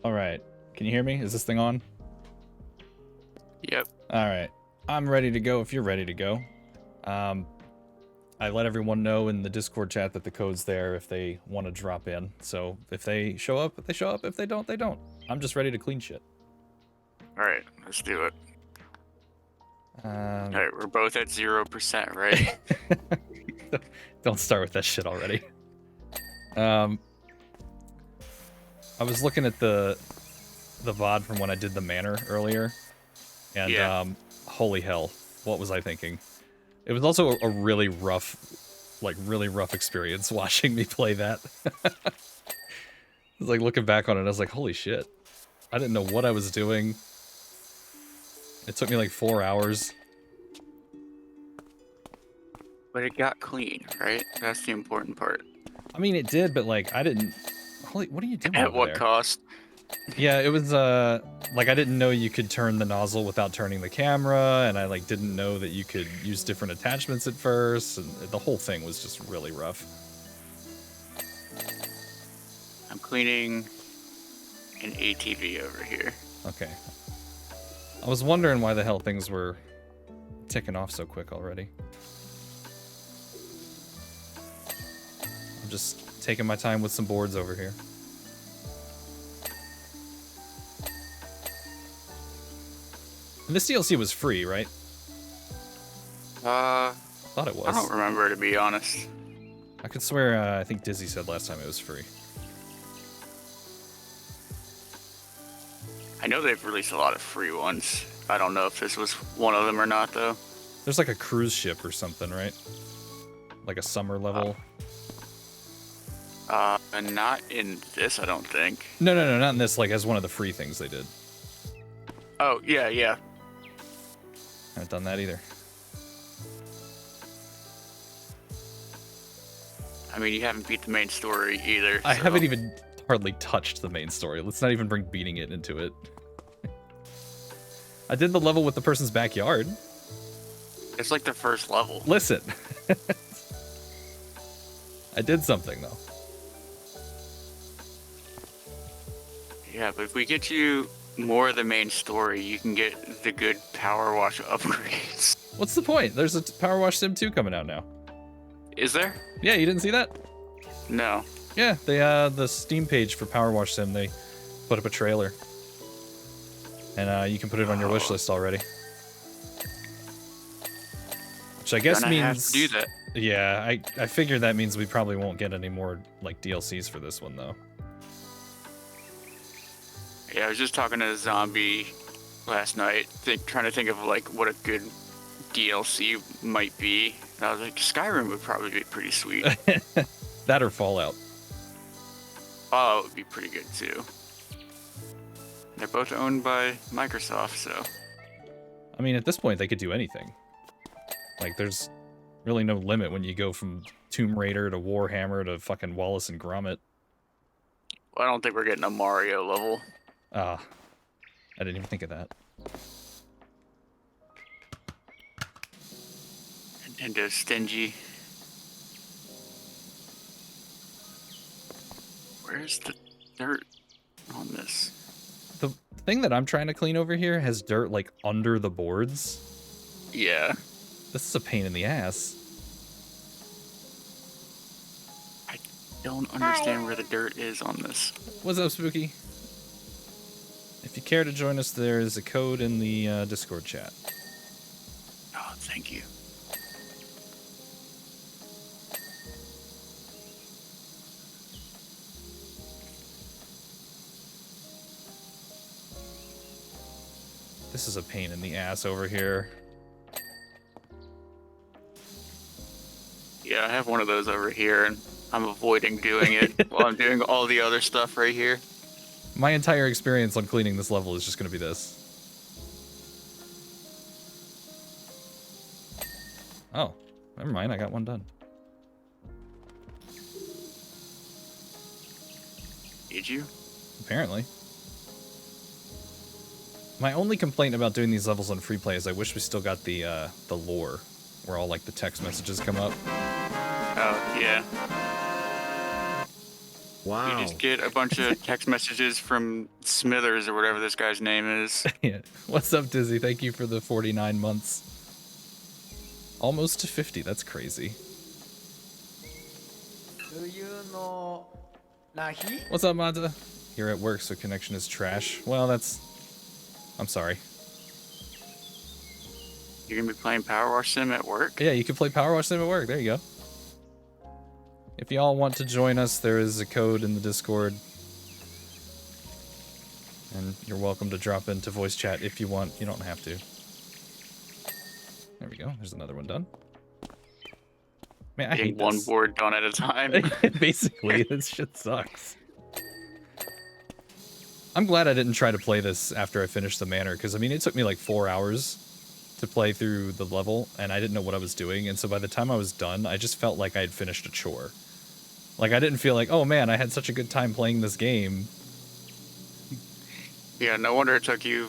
All right. Can you hear me? Is this thing on? Yep. All right. I'm ready to go if you're ready to go. I let everyone know in the Discord chat that the code's there if they want to drop in. So if they show up, they show up. If they don't, they don't. I'm just ready to clean shit. All right, let's do it. All right, we're both at 0%, right? Don't start with that shit already. I was looking at the VOD from when I did the manor earlier, and yeah. Holy hell, what was I thinking? It was also a really rough experience watching me play that. It was like looking back on it, I was like, holy shit. I didn't know what I was doing. It took me like 4 hours. But it got clean, right? That's the important part. I mean, it did, but like, I didn't... Holy, what are you doing At over what there? cost? Yeah, it was, like, I didn't know you could turn the nozzle without turning the camera, and I, like, didn't know that you could use different attachments at first, and the whole thing was just really rough. I'm cleaning an ATV over here. Okay. I was wondering why the hell things were ticking off so quick already. I'm just taking my time with some boards over here. And this DLC was free, right? Thought it was. I don't remember, to be honest. I could swear, I think Dizzy said last time it was free. I know they've released a lot of free ones. I don't know if this was one of them or not, though. There's like a cruise ship or something, right? Like a summer level. And not in this, I don't think. No, not in this, like as one of the free things they did. Oh, yeah. I haven't done that either. I mean, you haven't beat the main story either. I so. haven't even hardly touched the main story. Let's not even bring beating it into it. I did the level with the person's backyard. It's like the first level. Listen. I did something, though. Yeah, but if we get you more of the main story, you can get the good Powerwash upgrades. What's the point? There's a Powerwash Sim 2 coming out now. Is there? Yeah, you didn't see that? No. Yeah, they the Steam page for Powerwash Sim, they put up a trailer. And you can put it on your wish list already. Which I guess means... I have to do that. Yeah, I figured that means we probably won't get any more like DLCs for this one, though. Yeah, I was just talking to Zombie last night, trying to think of like what a good DLC might be. And I was like, Skyrim would probably be pretty sweet. That or Fallout. Fallout would be pretty good too. They're both owned by Microsoft, so... I mean, at this point, they could do anything. Like, there's really no limit when you go from Tomb Raider to Warhammer to fucking Wallace and Gromit. Well, I don't think we're getting a Mario level. I didn't even think of that. Nintendo stingy. Where's the dirt on this? The thing that I'm trying to clean over here has dirt, like, under the boards. Yeah. This is a pain in the ass. I don't understand where the dirt is on this. What's up, Spooky? If you care to join us, there is a code in the Discord chat. Oh, thank you. This is a pain in the ass over here. Yeah, I have one of those over here, and I'm avoiding doing it while I'm doing all the other stuff right here. My entire experience on cleaning this level is just going to be this. Oh, never mind, I got one done. Did you? Apparently. My only complaint about doing these levels on free play is I wish we still got the lore, where all like the text messages come up. Oh, yeah. Wow. You just get a bunch of text messages from Smithers or whatever this guy's name is. Yeah. What's up, Dizzy? Thank you for the 49 months. Almost to 50. That's crazy. What's up, Mata? You're at work, so connection is trash. Well, that's... I'm sorry. You're gonna be playing Powerwash Sim at work? Yeah, you can play Powerwash Sim at work. There you go. If y'all want to join us, there is a code in the Discord. And you're welcome to drop into voice chat if you want. You don't have to. There we go. There's another one done. Man, I hate Getting one this. board done at a time. Basically, this shit sucks. I'm glad I didn't try to play this after I finished the manor, because, I mean, it took me like 4 hours to play through the level, and I didn't know what I was doing, and so by the time I was done, I just felt like I had finished a chore. Like, I didn't feel like, oh man, I had such a good time playing this game. Yeah, no wonder it took you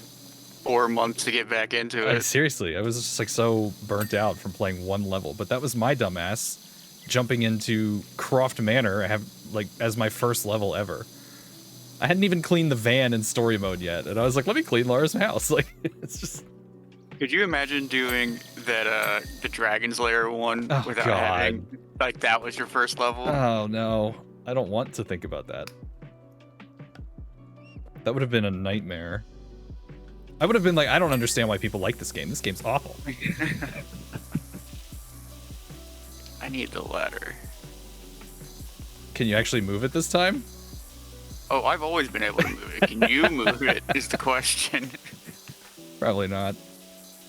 4 months to get back into it. Seriously, I was just like so burnt out from playing one level, but that was my dumbass jumping into Croft Manor as my first level ever. I hadn't even cleaned the van in story mode yet, and I was like, let me clean Laura's house. Like, it's just... Could you imagine doing that, the Dragon's Lair one without God. having, like, that was your first level? Oh, no. I don't want to think about that. That would have been a nightmare. I would have been like, I don't understand why people like this game. This game's awful. I need the ladder. Can you actually move it this time? Oh, I've always been able to move it. Can you move it is the question. Probably not.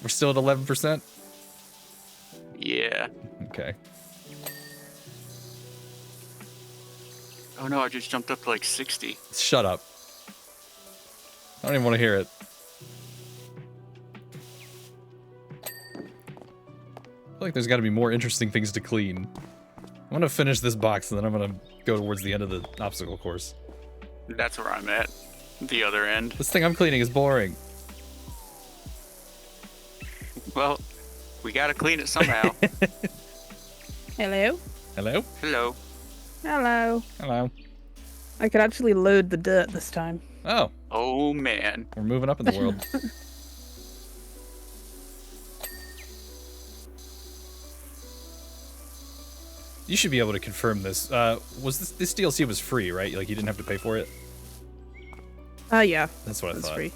We're still at 11%? Yeah. Okay. Oh no, I just jumped up to like 60. Shut up. I don't even want to hear it. I feel like there's got to be more interesting things to clean. I'm going to finish this box, and then I'm going to go towards the end of the obstacle course. That's where I'm at. The other end. This thing I'm cleaning is boring. Well, we gotta clean it somehow. Hello? Hello? Hello. Hello. Hello. I could actually load the dirt this time. Oh, Oh man. we're moving up in the world. You should be able to confirm this. Was this DLC was free, right? Like, you didn't have to pay for it? Yeah. That's what I It's thought. free.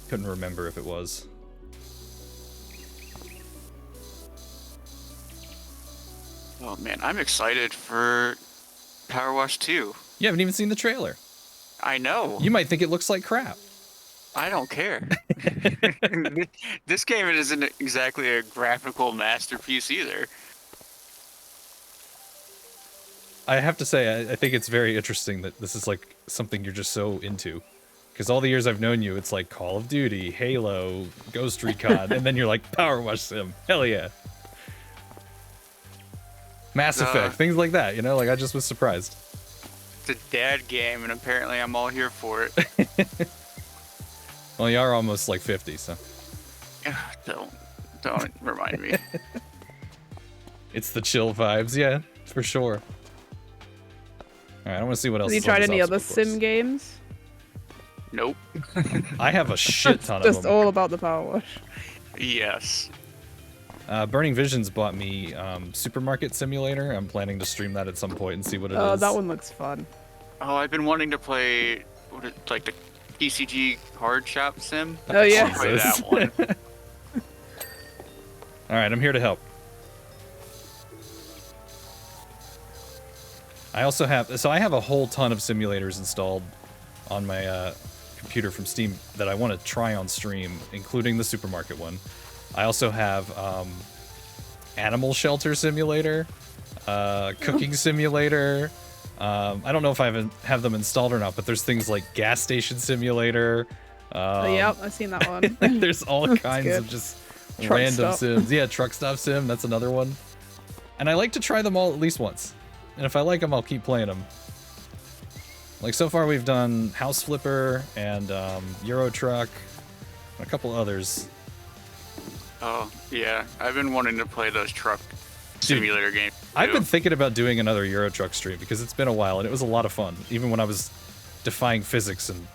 Couldn't remember if it was. Oh man, I'm excited for Powerwash 2. You haven't even seen the trailer. I know. You might think it looks like crap. I don't care. This game isn't exactly a graphical masterpiece either. I have to say, I think it's very interesting that this is like something you're just so into. Because all the years I've known you, it's like Call of Duty, Halo, Ghost Recon, and then you're like Powerwash Sim. Hell yeah. Mass Effect, things like that, you know? Like, I just was surprised. It's a dad game, and apparently I'm all here for it. Well, you are almost like 50, so. Don't remind me. It's the chill vibes, yeah, for sure. Alright, I want to see what else Have you is on tried this any other obstacle course. sim games? Nope. I have a shit ton of Just them. all about the power wash. Yes. Burning Visions bought me Supermarket Simulator. I'm planning to stream that at some point and see what it is. Oh, that one looks fun. Oh, I've been wanting to play like the PCG card shop sim. Oh, yeah. I'll play that one. Alright, I'm here to help. I also have, I have a whole ton of simulators installed on my computer from Steam that I want to try on stream, including the supermarket one. I also have Animal Shelter Simulator, Cooking Simulator. I don't know if I have them installed or not, but there's things like Gas Station Simulator. Yep, I've seen that one. There's all kinds good. of just Truck random stop. sims. Yeah, Truck Stop Sim, that's another one. And I like to try them all at least once. And if I like them, I'll keep playing them. Like, so far we've done House Flipper and Euro Truck, and a couple others. Oh, yeah. I've been wanting to play those truck simulator games I've been thinking about doing another Euro Truck stream because it's been a while and it was a lot of fun, even when I was defying physics and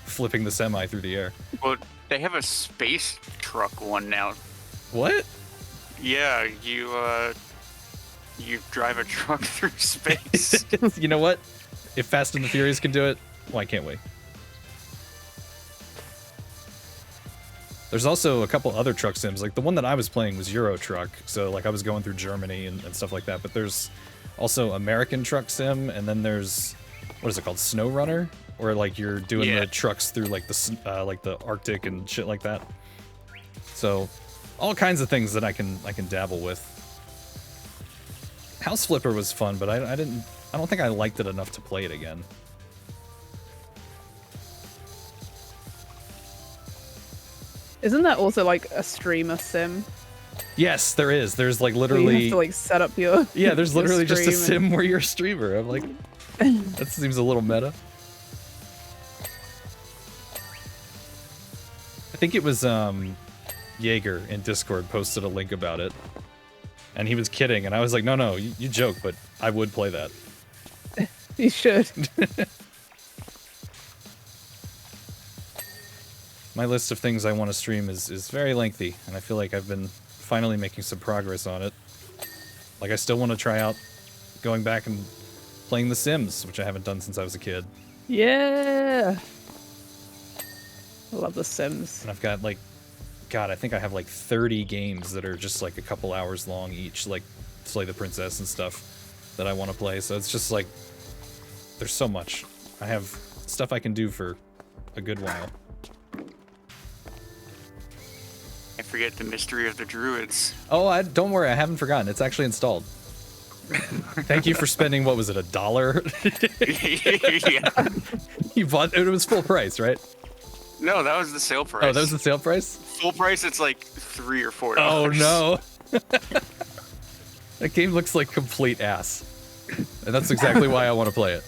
flipping the semi through the air. Well, they have a space truck one now. What? Yeah, you drive a truck through space. You know what? If Fast and the Furious can do it, why can't we? There's also a couple other truck sims. Like the one that I was playing was Euro Truck, so like I was going through Germany and stuff like that. But there's also American Truck Sim, and then there's, what is it called, Snow Runner, where like you're doing the trucks through like the Arctic and shit like that. So all kinds of things that I can dabble with. House Flipper was fun, but I don't think I liked it enough to play it again. Isn't that also like a streamer sim? Yes, there is. There's like Where literally. you have to like set up your. Yeah, there's your literally just a stream sim where you're a streamer. I'm like, that seems a little meta. I think it was Jaeger in Discord posted a link about it, and he was kidding, and I was like, no, you joke, but I would play that. You should. My list of things I want to stream is very lengthy, and I feel like I've been finally making some progress on it. Like, I still want to try out going back and playing The Sims, which I haven't done since I was a kid. Yeah. I love The Sims. And I've got, like, God, I think I have, like, 30 games that are just, like, a couple hours long each, like, Slay the Princess and stuff that I want to play. So it's just, like, there's so much. I have stuff I can do for a good while. I forget the mystery of the druids. Oh, don't worry, I haven't forgotten. It's actually installed. Thank you for spending, what was it, $1? Yeah. You bought it was full price, right? No, that was the sale price. Oh, that was the sale price? Full price, it's like $3 or $4. Oh no. That game looks like complete ass. And that's exactly why I want to play it.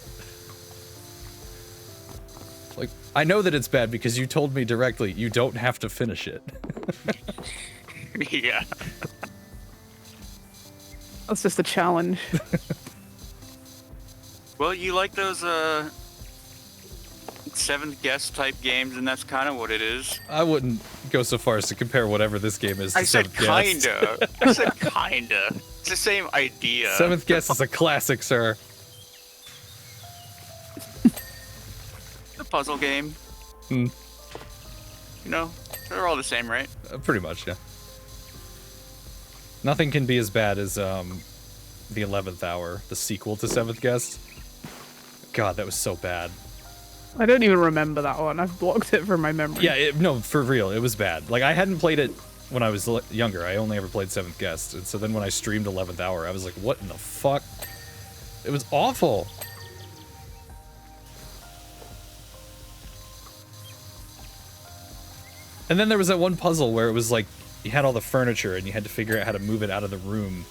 Like, I know that it's bad because you told me directly you don't have to finish it. Yeah. That's just a challenge. Well, you like those seventh guest type games, and that's kind of what it is. I wouldn't go so far as to compare whatever this game is to I said Seventh Guest. kinda. I said kinda. It's the same idea. Seventh Guest is a classic, sir. The puzzle game. Hmm. You know, they're all the same, right? Pretty much, yeah. Nothing can be as bad as the 11th Hour, the sequel to Seventh Guest. God, that was so bad. I don't even remember that one. I've blocked it from my memory. Yeah, no, for real, it was bad. Like, I hadn't played it when I was younger. I only ever played Seventh Guest. And so then when I streamed 11th Hour, I was like, what in the fuck? It was awful. And then there was that one puzzle where it was like, you had all the furniture and you had to figure out how to move it out of the room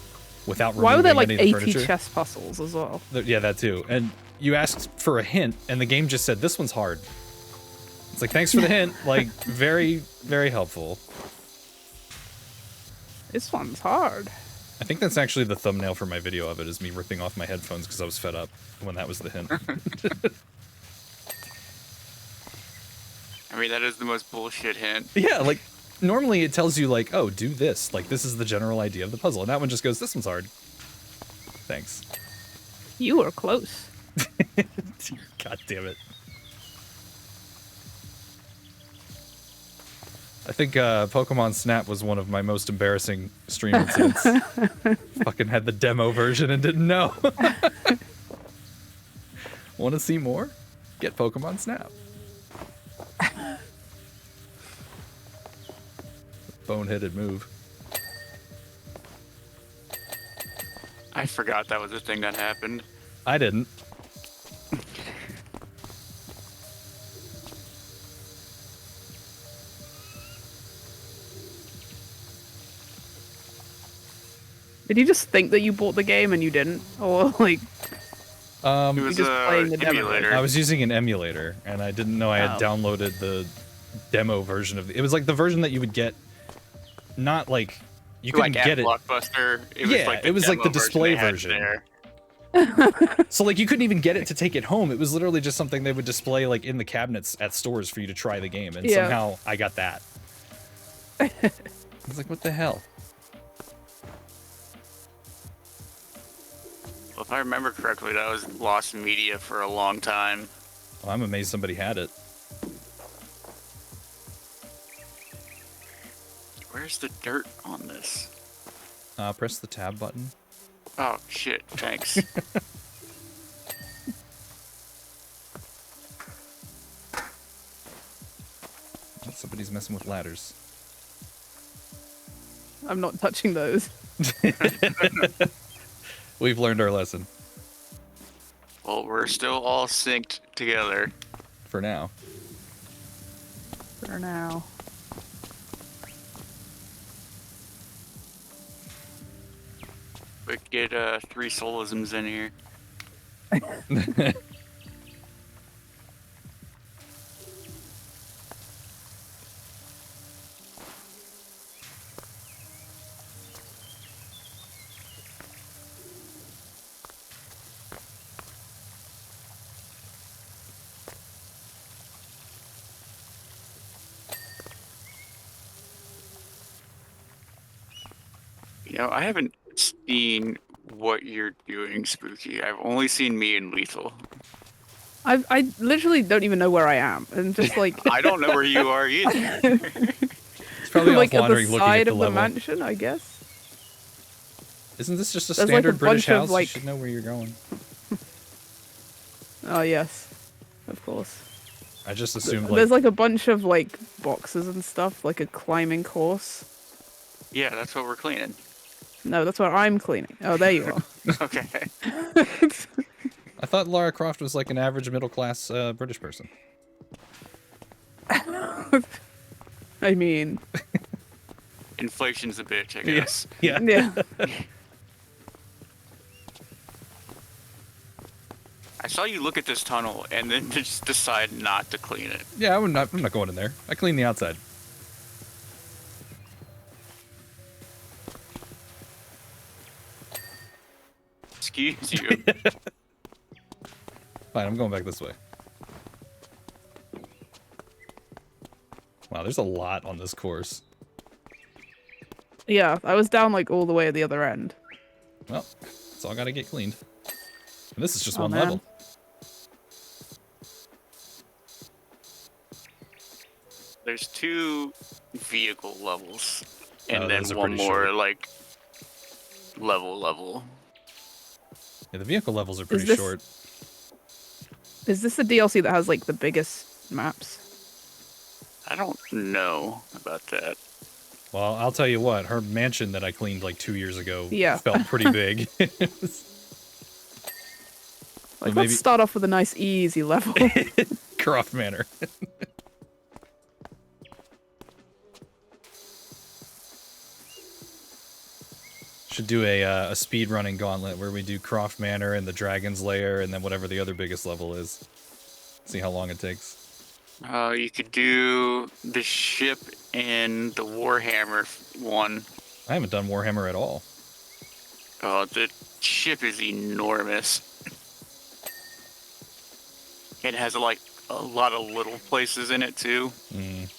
without removing Why were there like any of the 80 furniture. chess puzzles as well? Yeah, that too. And you asked for a hint, and the game just said, this one's hard. It's like, thanks for the hint. Like, very, very helpful. This one's hard. I think that's actually the thumbnail for my video of it, is me ripping off my headphones because I was fed up when that was the hint. I mean, that is the most bullshit hint. Yeah, like, normally it tells you, like, oh, do this. Like, this is the general idea of the puzzle. And that one just goes, this one's hard. Thanks. You were close. God damn it. I think Pokemon Snap was one of my most embarrassing stream incidents. Fucking had the demo version and didn't know. Want to see more? Get Pokemon Snap. Boneheaded move. I forgot that was a thing that happened. I didn't. Did you just think that you bought the game and you didn't? Or like, It was just playing the demo. emulator. I was using an emulator, and I didn't know I had downloaded the demo version of it. It was like the version that you would get, not like you couldn't like get it. Blockbuster. It Yeah, was like it was like the demo display they had version. there. So like you couldn't even get it to take it home. It was literally just something they would display like in the cabinets at stores for you to try the game. And Yeah. somehow I got that. I was like, what the hell? Well, if I remember correctly, that was lost media for a long time. Well, I'm amazed somebody had it. Where's the dirt on this? Press the tab button. Oh shit! Thanks. Somebody's messing with ladders. I'm not touching those. We've learned our lesson. Well, we're still all synced together. For now. For now. We could get 3 solisms in here. You know, I haven't seen what you're doing, Spooky. I've only seen me and Lethal. I literally don't even know where I am. And just like I don't know where you are either. It's probably like off at the wandering looking at side the of the level. mansion, I guess. Isn't this just a There's like a standard British bunch of, house? like- You should know where you're going. Oh yes, of course. I just assumed There's like like a bunch of like boxes and stuff, like a climbing course. Yeah, that's what we're cleaning. No, that's what I'm cleaning. Oh, there you are. Okay. I thought Lara Croft was like an average middle class British person. I mean, Inflation's a bitch, I guess. Yeah. yeah. I saw you look at this tunnel and then just decide not to clean it. Yeah, I'm not going in there. I clean the outside. Excuse you. Fine, I'm going back this way. Wow, there's a lot on this course. Yeah, I was down like all the way at the other end. Well, it's all got to get cleaned. And this is just Oh, one man. level. There's 2 vehicle levels, and Oh, then those are one pretty more short. like level. Yeah, the vehicle levels are pretty this- short. Is this the DLC that has like the biggest maps? I don't know about that. Well, I'll tell you what, her mansion that I cleaned like 2 years ago Yeah. felt pretty big. Like, maybe- let's start off with a nice easy level. Croft Manor. Should do a speed running gauntlet where we do Croft Manor and the Dragon's Lair and then whatever the other biggest level is. See how long it takes. You could do the ship and the Warhammer one. I haven't done Warhammer at all. Oh, the ship is enormous. It has like a lot of little places in it too. Mm.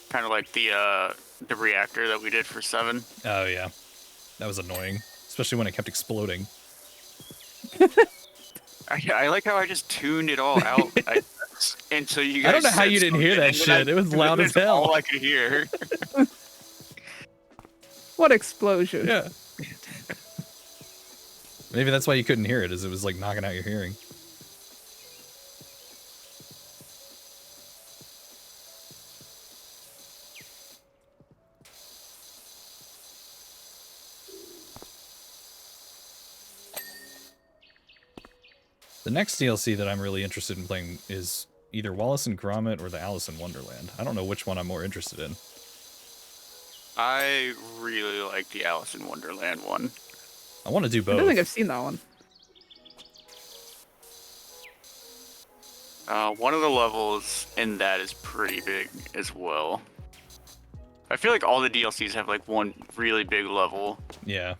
Kind of like the reactor that we did for 7. Oh yeah, that was annoying, especially when it kept exploding. I like how I just tuned it all out. Until you guys. I don't know how said you didn't hear something, that and then shit. It was loud as that's hell. all I could hear. What explosion? Yeah. Maybe that's why you couldn't hear it, is it was like knocking out your hearing. The next DLC that I'm really interested in playing is either Wallace and Gromit or the Alice in Wonderland. I don't know which one I'm more interested in. I really like the Alice in Wonderland one. I want to do I both. don't think I've seen that one. One of the levels in that is pretty big as well. I feel like all the DLCs have like one really big level. Yeah.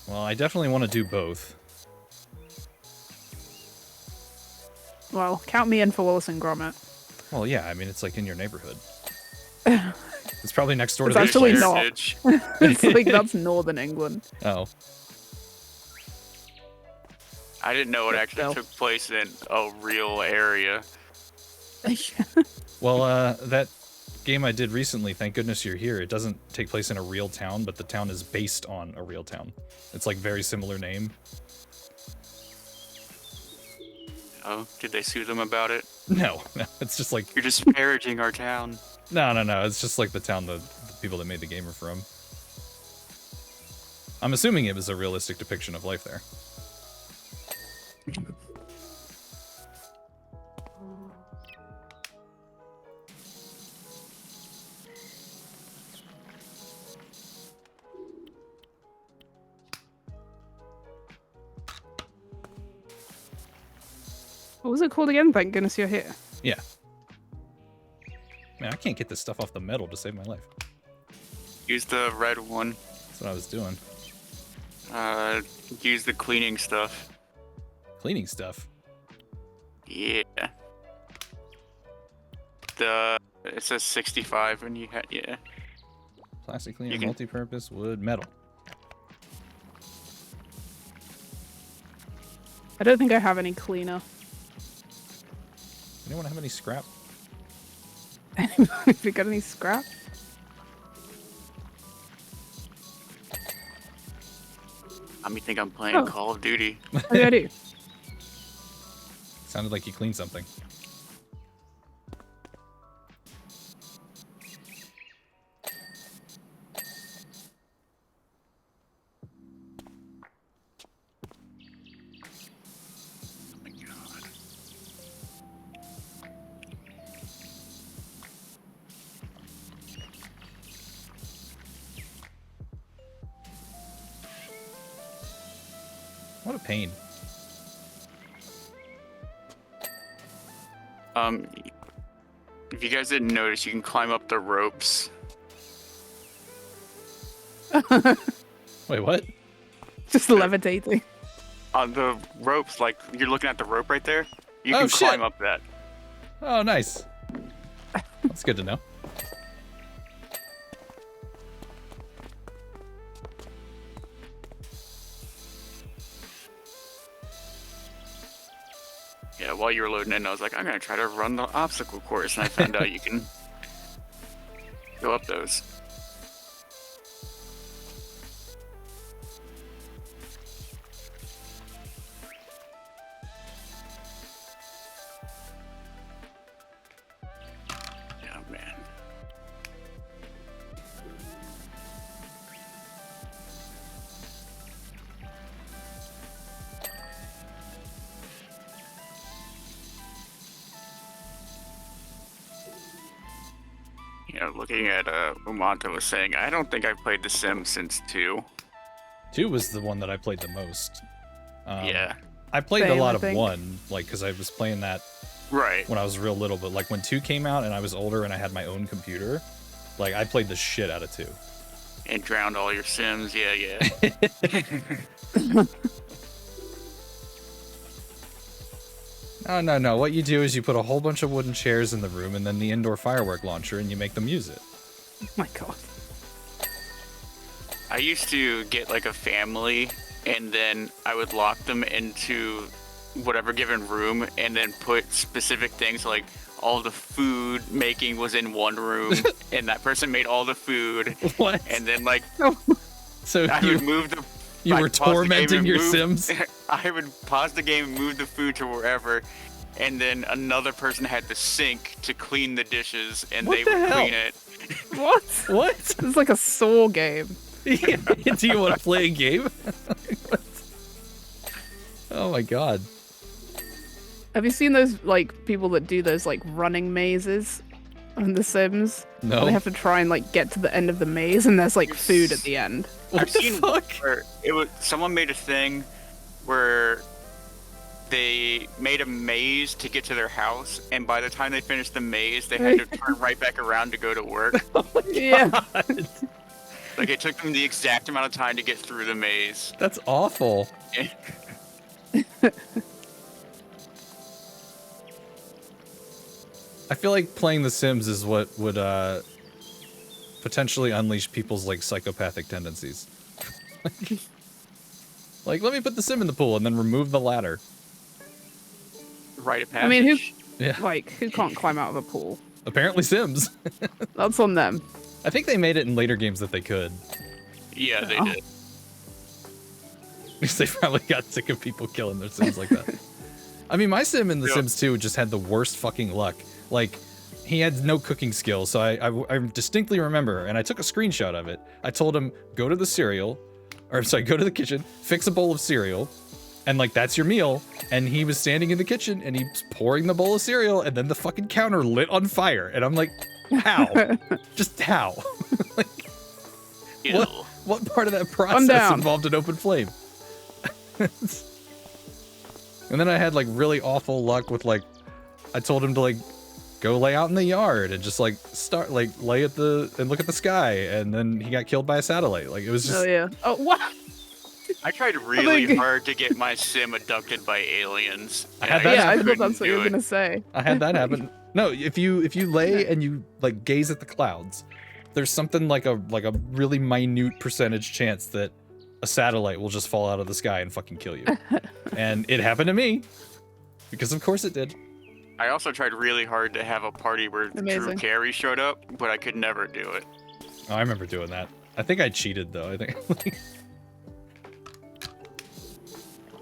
Well, I definitely want to do both. Well, count me in for Wallace and Gromit. Well, yeah, I mean, it's like in your neighborhood. It's probably next door to It's this actually place. not. Heritage. It's like that's Northern England. Oh. I didn't know it Yeah, actually no. took place in a real area. Well, that game I did recently, Thank Goodness You're Here, it doesn't take place in a real town, but the town is based on a real town. It's like very similar name. Oh, did they sue them about it? No, it's just like, You're disparaging our town. no, it's just like the town the people that made the game are from. I'm assuming it was a realistic depiction of life there. What was it called again? Thank goodness you're here. Yeah. Man, I can't get this stuff off the metal to save my life. Use the red one. That's what I was doing. Use the cleaning stuff. Cleaning stuff. Yeah. It says 65 and you had, yeah. Plastic cleaner, You can- multi-purpose, wood, metal. I don't think I have any cleaner. Anyone have any scrap? If you got any scrap? I mean, think I'm playing Oh. Call of Duty. Oh, yeah, I do. Sounded like you cleaned something. Oh my god. What a pain. If you guys didn't notice, you can climb up the ropes. Wait, what? Just levitating. On the ropes, like, you're looking at the rope right there? You Oh, can shit. climb up that. Oh, nice. That's good to know. Yeah, while you were loading in, I was like, I'm gonna try to run the obstacle course, and I found out you can go up those. Oh man. You know, looking at Umonta was saying, I don't think I've played The Sims since 2. 2 was the one that I played the most. Yeah. I played a Same, lot I of think. 1, like, because I was playing that Right. when I was real little, but like when 2 came out and I was older and I had my own computer, like I played the shit out of 2. And drowned all your Sims. Yeah, yeah. No. What you do is you put a whole bunch of wooden chairs in the room and then the indoor firework launcher and you make them use it. Oh my god. I used to get like a family, and then I would lock them into whatever given room, and then put specific things like all the food making was in one room, and that person made all the food, What? and then like So I would move the. you I'd were pause the game tormenting and your move- Sims? I would pause the game and move the food to wherever, and then another person had the sink to clean the dishes, and What they the would hell? clean it. What? What? It's like a Saw game. Do you want to play a game? Oh my god. Have you seen those like people that do those like running mazes on The Sims? No. And they have to try and like get to the end of the maze, and there's like food at the end. What I've the seen fuck? where it was someone made a thing where they made a maze to get to their house, and by the time they finished the maze, they had to turn right back around to go to work. Yeah. Like, it took them the exact amount of time to get through the maze. That's awful. I feel like playing The Sims is what would potentially unleash people's like psychopathic tendencies. Like, let me put the sim in the pool and then remove the ladder. Rite of passage. I mean, Yeah. who can't climb out of a pool? Apparently Sims. That's on them. I think they made it in later games that they could. Yeah, they Oh. did. Because they probably got sick of people killing their Sims like that. I mean, my Sim in The Sims 2 just had the worst fucking luck. Like, he had no cooking skills, so I distinctly remember, and I took a screenshot of it. I told him, go to the go to the kitchen, fix a bowl of cereal, and like, that's your meal. And he was standing in the kitchen, and he was pouring the bowl of cereal, and then the fucking counter lit on fire. And I'm like, how? Just how? Like, Ew. what part of that process down. involved an open flame? And then I had like really awful luck with like, I told him to like go lay out in the yard and just like start like lay at and look at the sky, and then he got killed by a satellite. Like, it was just Oh yeah. Oh what? I tried really hard to get my sim abducted by aliens. I and had that Yeah, I couldn't thought that's what you do were it. gonna say. I had that happen. No, if you lay and you like gaze at the clouds, there's something like a really minute percentage chance that a satellite will just fall out of the sky and fucking kill you. And it happened to me, because of course it did. I also tried really hard to have a party where Drew Amazing. Carey showed up, but I could never do it. Oh, I remember doing that. I think I cheated though. I think.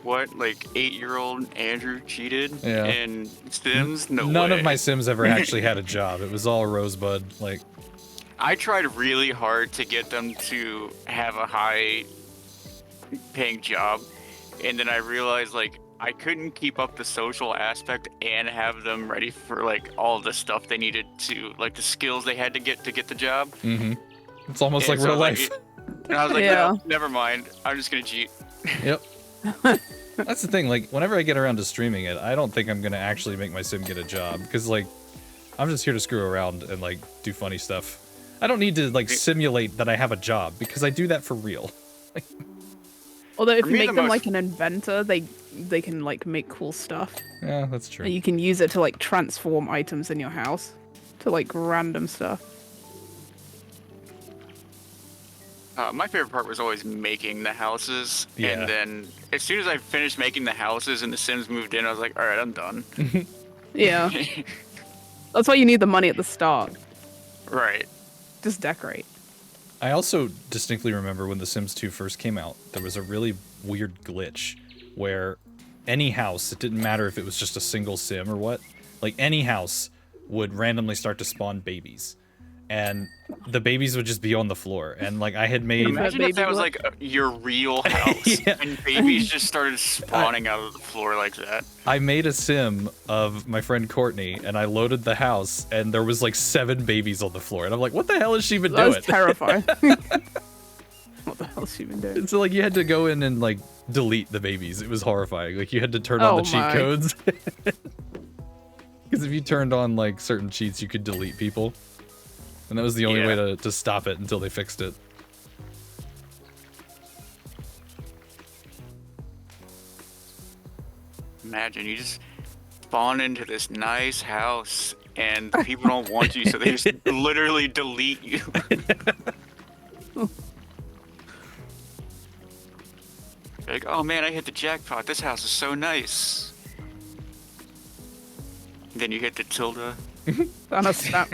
What, like 8-year-old Andrew cheated Yeah. in Sims? No None way. of my Sims ever actually had a job. It was all Rosebud. Like, I tried really hard to get them to have a high paying job, and then I realized like I couldn't keep up the social aspect and have them ready for like all the stuff they needed to, like the skills they had to get the job. it's almost And like so, real life. And I was like, Yeah. no, never mind. I'm just gonna cheat. Yep. That's the thing. Like, whenever I get around to streaming it, I don't think I'm gonna actually make my sim get a job, because like, I'm just here to screw around and like do funny stuff. I don't need to like simulate that I have a job, because I do that for real. Although if For you me, make the them most- like an inventor, they can like make cool stuff. Yeah, that's true. And you can use it to like transform items in your house to like random stuff. My favorite part was always making the houses, Yeah. and then as soon as I finished making the houses and the Sims moved in, I was like, all right, I'm done. Yeah. That's why you need the money at the start. Right. Just decorate. I also distinctly remember when The Sims 2 first came out, there was a really weird glitch where any house, it didn't matter if it was just a single sim or what, like any house would randomly start to spawn babies. And the babies would just be on the floor. And like, I had made... Imagine if that was like your real house, Yeah. and babies just started spawning out of the floor like that. I made a sim of my friend Courtney, and I loaded the house, and there was like 7 babies on the floor. And I'm like, what the hell has she been That doing? was terrifying. What the hell's she been doing? So like, you had to go in and like delete the babies. It was horrifying. Like, you had to turn on Oh the cheat my. codes. Because if you turned on like certain cheats, you could delete people. And that was the only Yeah. way to stop it until they fixed it. Imagine you just spawn into this nice house, and the people don't want you, so they just literally delete you. Like, oh man, I hit the jackpot. This house is so nice. Then you hit the tilde. On a snap.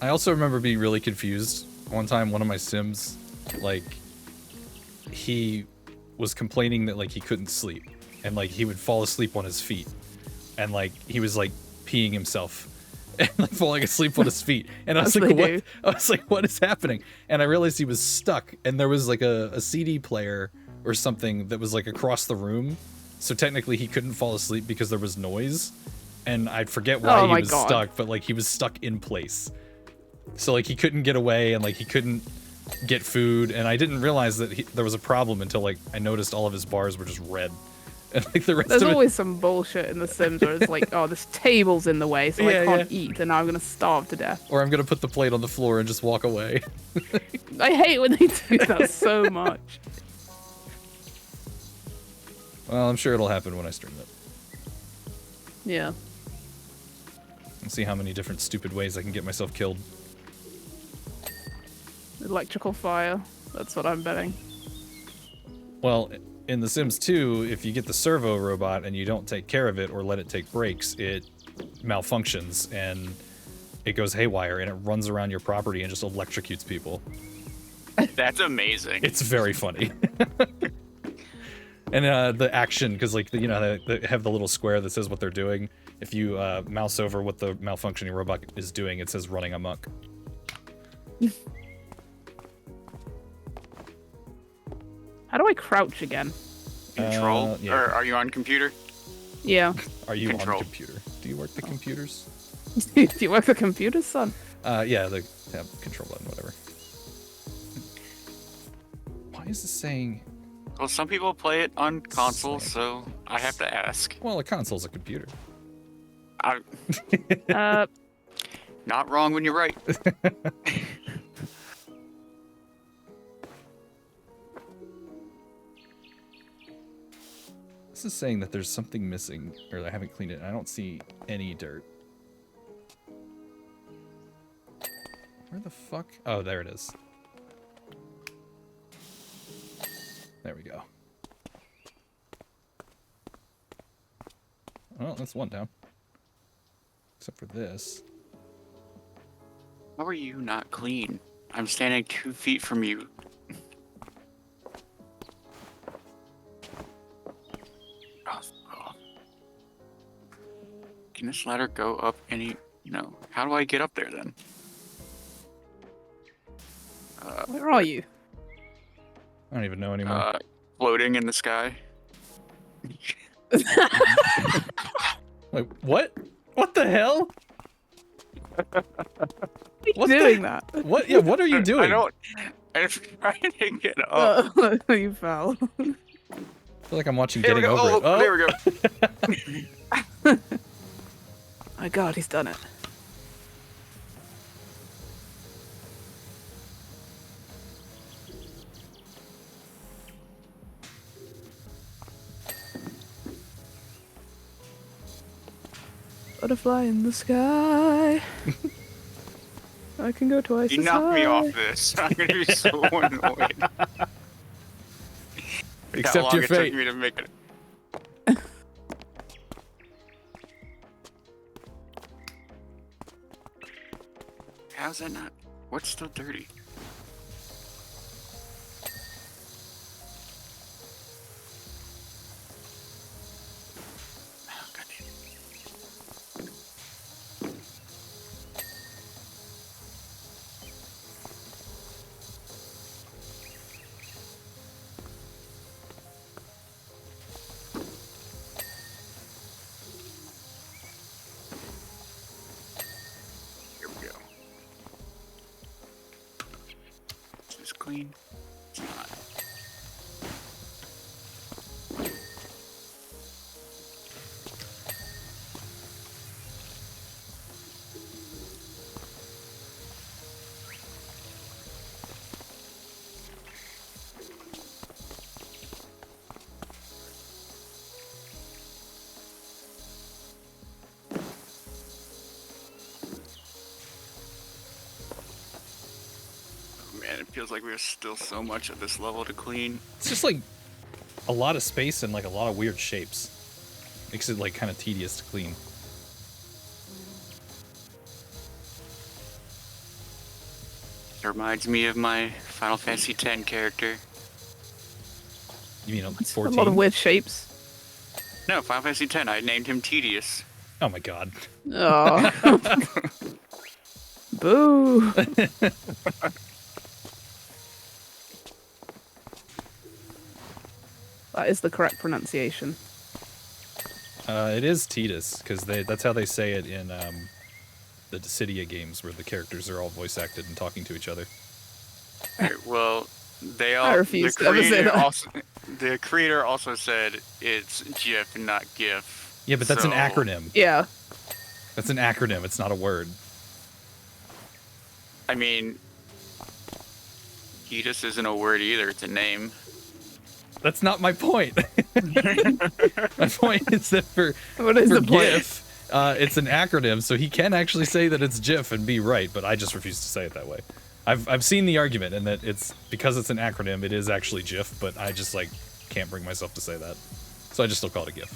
I also remember being really confused. One time, one of my Sims, like, he was complaining that, like, he couldn't sleep. And, like, he would fall asleep on his feet. And, like, he was, like, peeing himself. And, like, falling asleep on his feet. And I was As like, they what? do. I was like, what is happening? And I realized he was stuck. And there was, like, a CD player or something that was, like, across the room. So technically, he couldn't fall asleep because there was noise. And I forget why Oh he my was God. stuck, but, like, he was stuck in place. So like he couldn't get away and like he couldn't get food, and I didn't realize that there was a problem until like I noticed all of his bars were just red. And like the rest There's of it, always some bullshit in The Sims where it's like, oh, this table's in the way, so I can't eat, and now I'm gonna starve to death. or I'm gonna put the plate on the floor and just walk away. I hate when they do that so much. Well, I'm sure it'll happen when I stream it. Yeah. And see how many different stupid ways I can get myself killed. Electrical fire. That's what I'm betting. Well, in The Sims 2, if you get the servo robot and you don't take care of it or let it take breaks, it malfunctions and it goes haywire and it runs around your property and just electrocutes people. That's amazing. It's very funny. And the action, because like you know they have the little square that says what they're doing. If you mouse over what the malfunctioning robot is doing, it says running amok. How do I crouch again? Control? Yeah. Or are you on computer? Yeah. Are you Control. on computer? Do you work the computers? Do you work the computers, son? Yeah, the control button, whatever. Why is this saying? Well, some people play it on console, so I have to ask. Well, a console's a computer. Not wrong when you're right. This is saying that there's something missing, or I haven't cleaned it, and I don't see any dirt. Where the fuck? Oh, there it is. There we go. Well, that's one down. Except for this. How are you not clean? I'm standing 2 feet from you. Oh. Can this ladder go up any... No. How do I get up there then? Where are you? I don't even know anymore. Floating in the sky. Wait, what? What the hell? What's doing that? What? Yeah, what are you doing? I don't... I'm trying to get up. You fell. I feel like I'm watching There we Getting go. Over It. Oh, There we go. My god, he's done it. Butterfly in the sky. I can go twice You as knocked me high. off this. I'm gonna be so annoyed. Accept How long your it fate. took me to make it. How's that not? What's still dirty? Oh, God damn it. Here we go. Is this clean? It's not. Man, it feels like we have still so much of this level to clean. it's just like a lot of space and like a lot of weird shapes. Makes it like kind of tedious to clean. It reminds me of my Final Fantasy X character. You mean on It's a 14? lot of weird shapes. No, Final Fantasy X. I named him Tedious. Oh my god. Oh. Boo. That is the correct It is Titus, because that's how they say it in the Dissidia games where the characters are all voice acted and talking to each other. Alright, well, I refuse to ever say that. The creator also said it's GIF, not GIF. Yeah, but that's an so- acronym. Yeah. That's an acronym. It's not a word. I mean, Hetus isn't a word either. It's a name. That's not my point. My point is that for What is the point? GIF, it's an acronym, so he can actually say that it's GIF and be right, but I just refuse to say it that way. I've seen the argument, and that it's because it's an acronym, it is actually GIF, but I just like can't bring myself to say that, so I just still call it a GIF.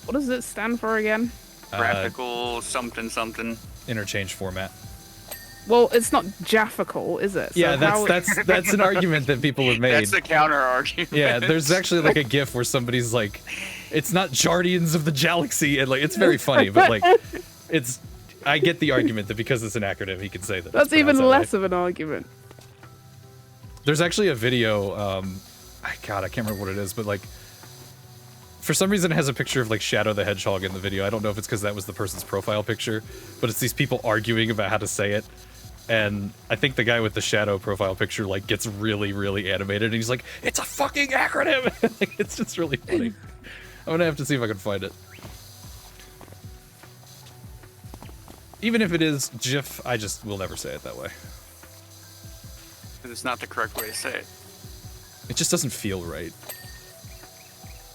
What does it stand for again? Graphical something something. Interchange format. Well, it's not Jaffical, is it? So Yeah, how- that's an argument that people have made. That's the counter argument. Yeah, there's actually like a GIF where somebody's like, it's not Jardians of the Galaxy, and like it's very funny, but like it's. I get the argument that because it's an acronym, he can say that. That's it's pronounced even that way. less of an argument. There's actually a video. God, I can't remember what it is, but like, for some reason, it has a picture of like Shadow the Hedgehog in the video. I don't know if it's because that was the person's profile picture, but it's these people arguing about how to say it. And I think the guy with the Shadow profile picture like gets really, really animated, and he's like, "It's a fucking acronym!" Like, it's just really funny. I'm gonna have to see if I can find it. Even if it is GIF, I just will never say it that way. It's not the correct way to say it. It just doesn't feel right.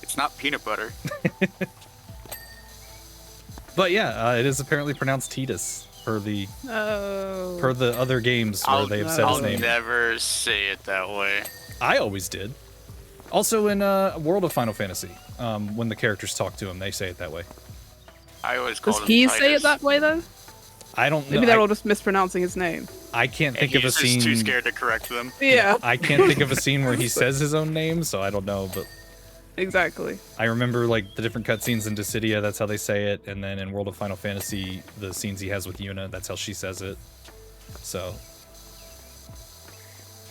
It's not peanut butter. But yeah, it is apparently pronounced Titus per the Oh. other games where they've said his I'll name. never say it that way. I always did. Also in World of Final Fantasy, when the characters talk to him, they say it that way. I always call Does him he Titus. say it that way though? I don't know. Maybe they're all just mispronouncing his name. I can't And think of a he's scene. just too scared to correct them. Yeah, I can't think of a scene where he says his own name, so I don't know. But exactly. I remember like the different cutscenes in Dissidia, that's how they say it, and then in World of Final Fantasy, the scenes he has with Yuna, that's how she says it. So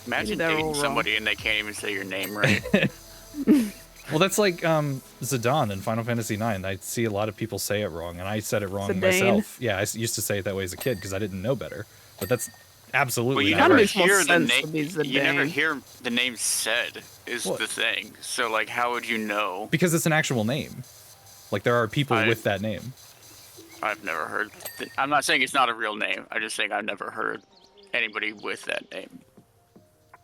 Imagine they're all dating wrong. somebody and they can't even say your name right. well, that's like Zidane in Final Fantasy IX. I see a lot of people say it wrong, and I said it wrong Zidane. myself. Yeah, I used to say it that way as a kid because I didn't know better. But that's Well, absolutely you not Kinda never right. makes more hear the sense name. to be You never Zidane. hear the name said. Is What? the thing. So like, how would you know? Because it's an actual name. Like there are people with that name. I've never heard. I'm not saying it's not a real name. I'm just saying I've never heard anybody with that name.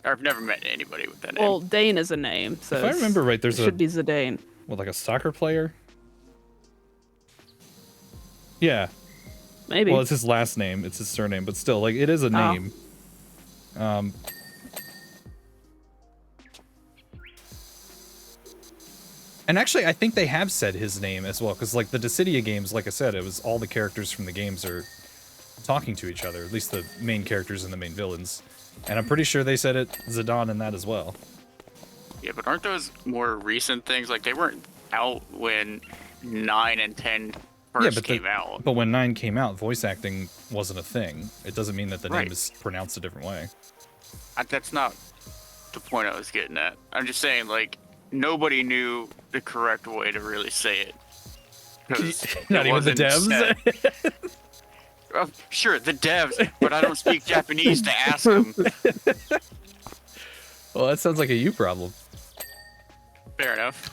Or I've never met anybody with that name. Well, Dane is a name, so If I remember right, there's it a should be Zidane. like a soccer player. Yeah. Maybe. Well, it's his last name. It's his surname, but still, like it is a Oh. name. And actually, I think they have said his name as well, because like the Dissidia games, like I said, it was all the characters from the games are talking to each other, at least the main characters and the main villains. And I'm pretty sure they said it Zidane in that as well. Yeah, but aren't those more recent things? Like they weren't out when 9 and 10 first came out. But when 9 came out, voice acting wasn't a thing. It doesn't mean that the Right. name is pronounced a different way. That's not the point I was getting at. I'm just saying, like, nobody knew the correct way to really say it. 'Cause Not it even the wasn't devs? said. Sure, the devs, but I don't speak Japanese to ask them. Well, that sounds like a you problem. Fair enough.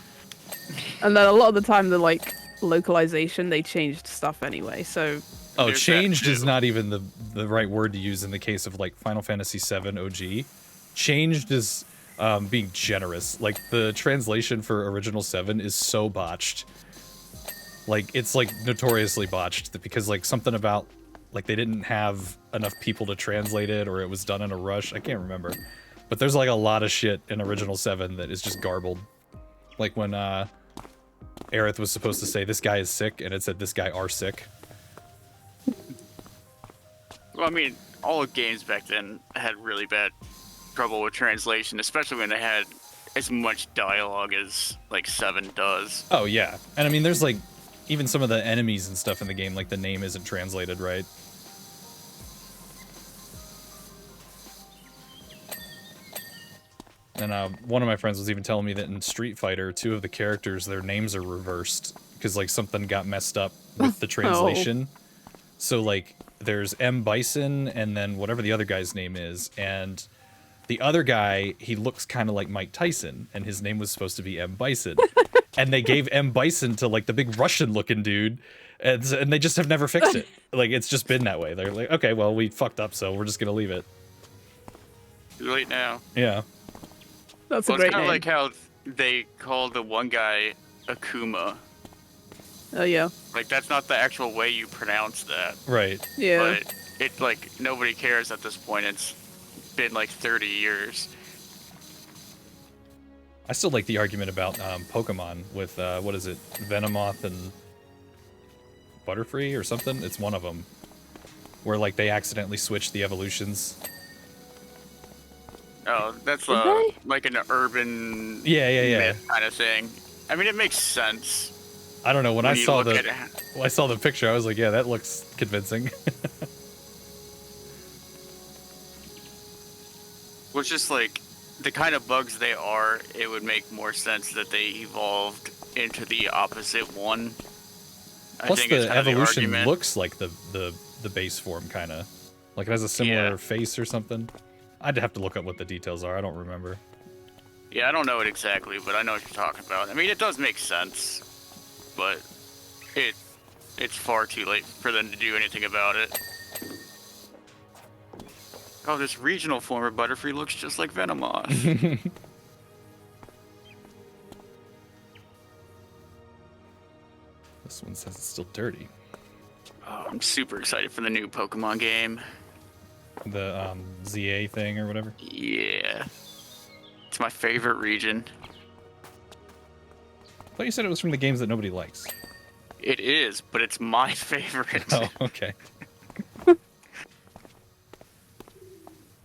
And then a lot of the time, the like localization, they changed stuff anyway. So Oh, There's that changed is too. not even the right word to use in the case of like Final Fantasy VII OG. Changed is being generous. Like the translation for original 7 is so botched. Like it's like notoriously botched because like something about like they didn't have enough people to translate it or it was done in a rush. I can't remember. But there's like a lot of shit in original 7 that is just garbled. Like when Aerith was supposed to say this guy is sick and it said this guy are sick. Well, I mean, all games back then had really bad trouble with translation, especially when they had as much dialogue as like 7 does. Oh yeah, and I mean there's like even some of the enemies and stuff in the game, like the name isn't translated right. And one of my friends was even telling me that in Street Fighter, 2 of the characters, their names are reversed because like something got messed up with the translation. So like there's M. Bison and then whatever the other guy's name is, and the other guy, he looks kind of like Mike Tyson, and his name was supposed to be M. Bison. And they gave M. Bison to like the big Russian looking dude, and they just have never fixed it. Like it's just been that way. They're like, okay, well we fucked up, so we're just gonna leave it. Too late now. Yeah. That's Well, a great it's kind name. of like how they called the one guy Akuma. Oh yeah. Like that's not the actual way you pronounce that. Right. Yeah. But it's like nobody cares at this point. It's been like 30 years. I still like the argument about Pokemon with what is it, Venomoth and Butterfree or something. It's one of them where like they accidentally switched the evolutions. Oh, that's Did they? like an urban Yeah. myth kind of thing. I mean, it makes sense. I don't know, when I you saw look the at it. when I saw the picture, I was like, yeah, that looks convincing. Well, it's just like the kind of bugs they are, it would make more sense that they evolved into the opposite one. Plus I think it's the kind of evolution argument. looks like the base form kind of. Like it has a similar Yeah. face or something. I'd have to look up what the details are. I don't remember. Yeah, I don't know it exactly, but I know what you're talking about. I mean, it does make sense, but it's far too late for them to do anything about it. Oh, this regional form of Butterfree looks just like Venomoth. This one says it's still dirty. Oh, I'm super excited for the new Pokemon game. The ZA thing or whatever. Yeah. It's my favorite region. I thought you said it was from the games that nobody likes. It is, but it's my favorite. Oh, okay. Well,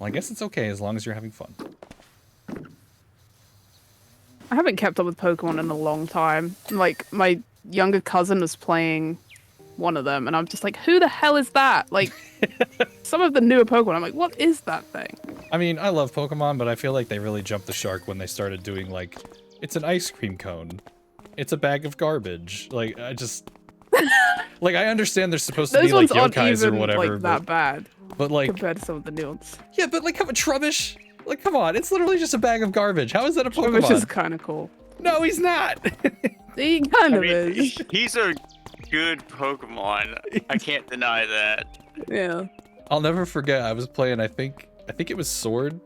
I guess it's okay as long as you're having fun. I haven't kept up with Pokemon in a long time. Like, my younger cousin was playing one of them, and I'm just like, who the hell is that? Like, some of the newer Pokemon, I'm like, what is that thing? I mean, I love Pokemon, but I feel like they really jumped the shark when they started doing, like, it's an ice cream cone. It's a bag of garbage. Like, I just... like, I understand they're supposed to Those be, like, ones aren't yokais or even, whatever, like, but, that bad like... compared to some of the new ones. Yeah, but, like, come on, Trubbish! Like, come on, it's literally just a bag of garbage. How is that a Pokemon? Which is kind of cool. No, he's not! He kind I of mean, is. he's a good Pokemon. I can't deny that. Yeah. I'll never forget, I was playing, I think it was Sword,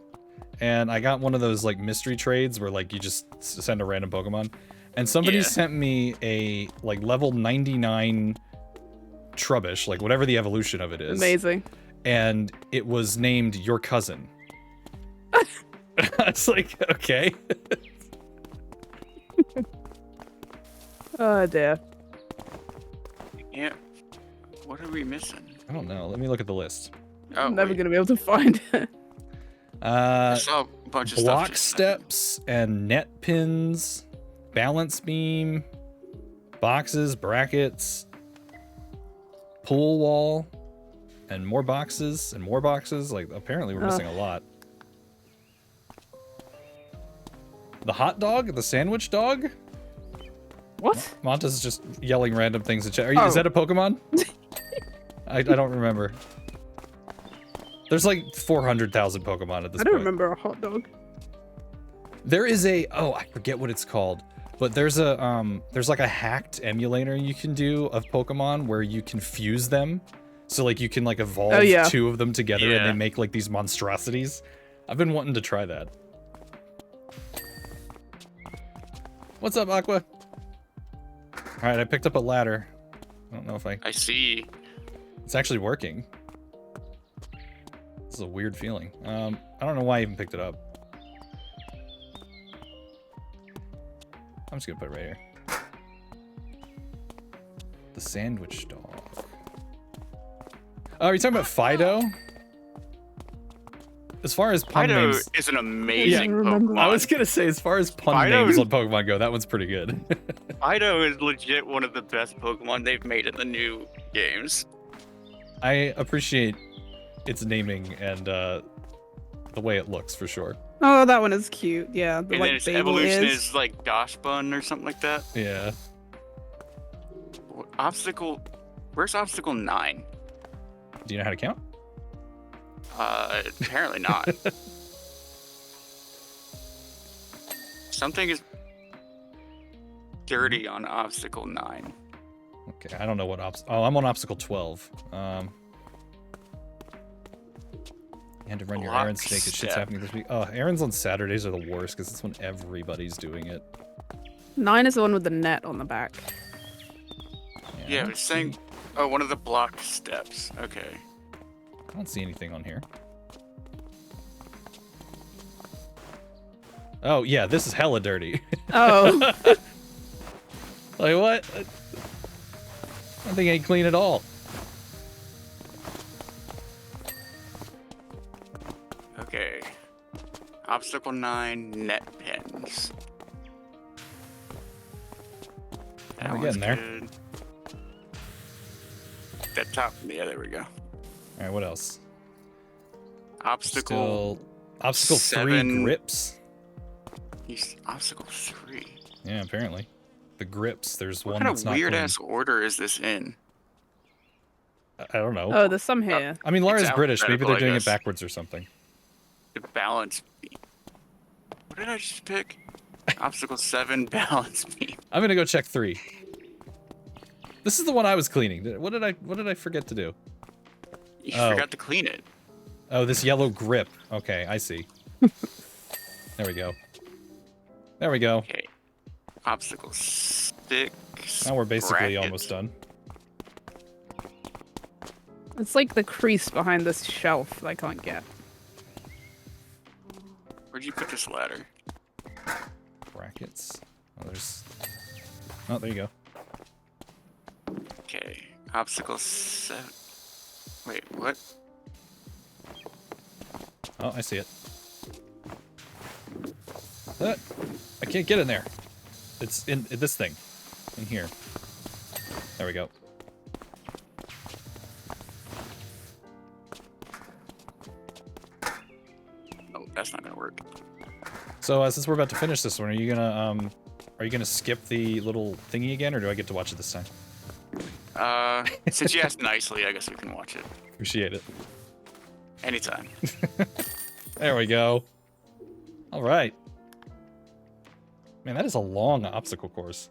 and I got one of those, like, mystery trades where, like, you just send a random Pokemon, and somebody Yeah. sent me a, like, level 99 Trubbish, like, whatever the evolution of it is. Amazing. And it was named Your Cousin. It's like, okay. Oh dear. Yeah. What are we missing? I don't know, let me look at the list. Oh, I'm never wait. going to be able to find it. I saw a bunch of stuff. Block just- steps and net pins, balance beam, boxes, brackets, pool wall, and more boxes and more boxes. Like, apparently we're missing a lot. The hot dog? The sandwich dog? What? Monta's just yelling random things in chat. Is Oh. that a Pokemon? I don't remember. There's like 400,000 Pokemon at this I don't point. remember a hot dog. There is a, oh, I forget what it's called, but there's a there's like a hacked emulator you can do of Pokemon where you can fuse them. So like you can like evolve Oh, yeah. two of them together and Yeah. they make like these monstrosities. I've been wanting to try that. What's up, Aqua? All right, I picked up a ladder. I don't know if I see. it's actually working. This is a weird feeling. I don't know why I even picked it up. I'm just gonna put it right here. The sandwich dog. Oh, are you talking about Fido? As far as pun Fido names, is an amazing Yeah, I remember. Pokemon. I was gonna say, as far as pun Fido names is- on Pokemon go, that one's pretty good. Fido is legit one of the best Pokemon they've made in the new games. I appreciate its naming and the way it looks for sure. Oh, that one is cute. Yeah, the And then like its baby evolution ears. is like Gosh Bun or something like that. Yeah. Obstacle. Where's obstacle 9? Do you know how to count? Apparently not. Something is dirty on obstacle 9. Okay, I don't know what oh, I'm on obstacle 12. You had to run your Block errands today because shit's step. happening this week. Oh, errands on Saturdays are the worst because that's when everybody's doing it. 9 is the one with the net on the back. Yeah, I don't was saying. see- Oh, one of the block steps. Okay. I don't see anything on here. Oh, yeah, this is hella dirty. Oh, Like, what? I think ain't clean at all. Okay. Obstacle 9, net pins. That We're one's getting there. good. That top. Yeah, there we go. Alright, what else? Obstacle. Obstacle 3 7. grips. Obstacle 3. Yeah, apparently. The grips, there's What one kind that's of not weird clean. ass order is this in? I don't know. oh, there's some here. I mean, Laura's It's British. Maybe they're alphabetical, I doing it guess. backwards or something. The balance beam. What did I just pick? Obstacle 7, balance beam. I'm gonna go check 3. This is the one I was cleaning. What did I forget to do? You Oh. forgot to clean it. Oh, this yellow grip. Okay, I see. There we go. There we go. Okay. Obstacle 6. Now we're basically bracket. almost done. It's like the crease behind this shelf that I can't get. Where'd you put this ladder? Brackets. Oh, there's... Oh, there you go. Okay. Obstacle 7. Wait, what? Oh, I see it. I can't get in there. It's in this thing. In here. There we go. Oh, that's not gonna work. So, since we're about to finish this one, are you gonna skip the little thingy again, or do I get to watch it this time? Since you asked nicely, I guess we can watch it. Appreciate it. Anytime. There we go. All right. Man, that is a long obstacle course.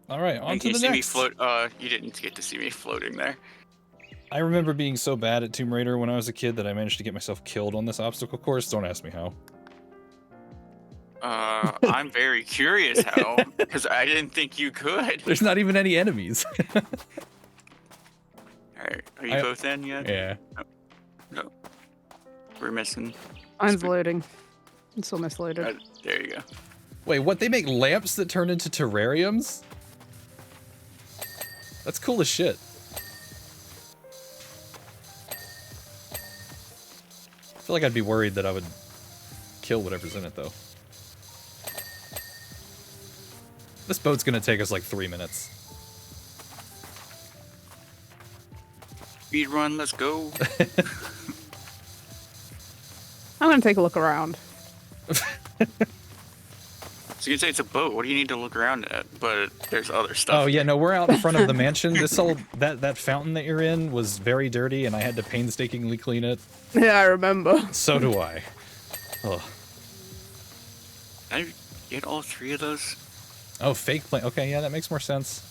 All right, on to You the see me next. float. You didn't get to see me floating there. I remember being so bad at Tomb Raider when I was a kid that I managed to get myself killed on this obstacle course. Don't ask me how. I'm very curious how, because I didn't think you could. There's not even any enemies. Alright, are you I- both in yet? Yeah. No. We're missing. Mine's loading. It's almost loaded. There you go. Wait, what? They make lamps that turn into terrariums? That's cool as shit. I feel like I'd be worried that I would kill whatever's in it, though. This boat's gonna take us like 3 minutes. Speed run, let's go. I'm gonna take a look around. So you can say it's a boat. What do you need to look around at? But there's other stuff. Oh yeah, no, we're out in front of the mansion. This whole that fountain that you're in was very dirty, and I had to painstakingly clean it. Yeah, I remember. So do I. Ugh. Did I get all 3 of those? Oh, fake plant. Okay, yeah, that makes more sense.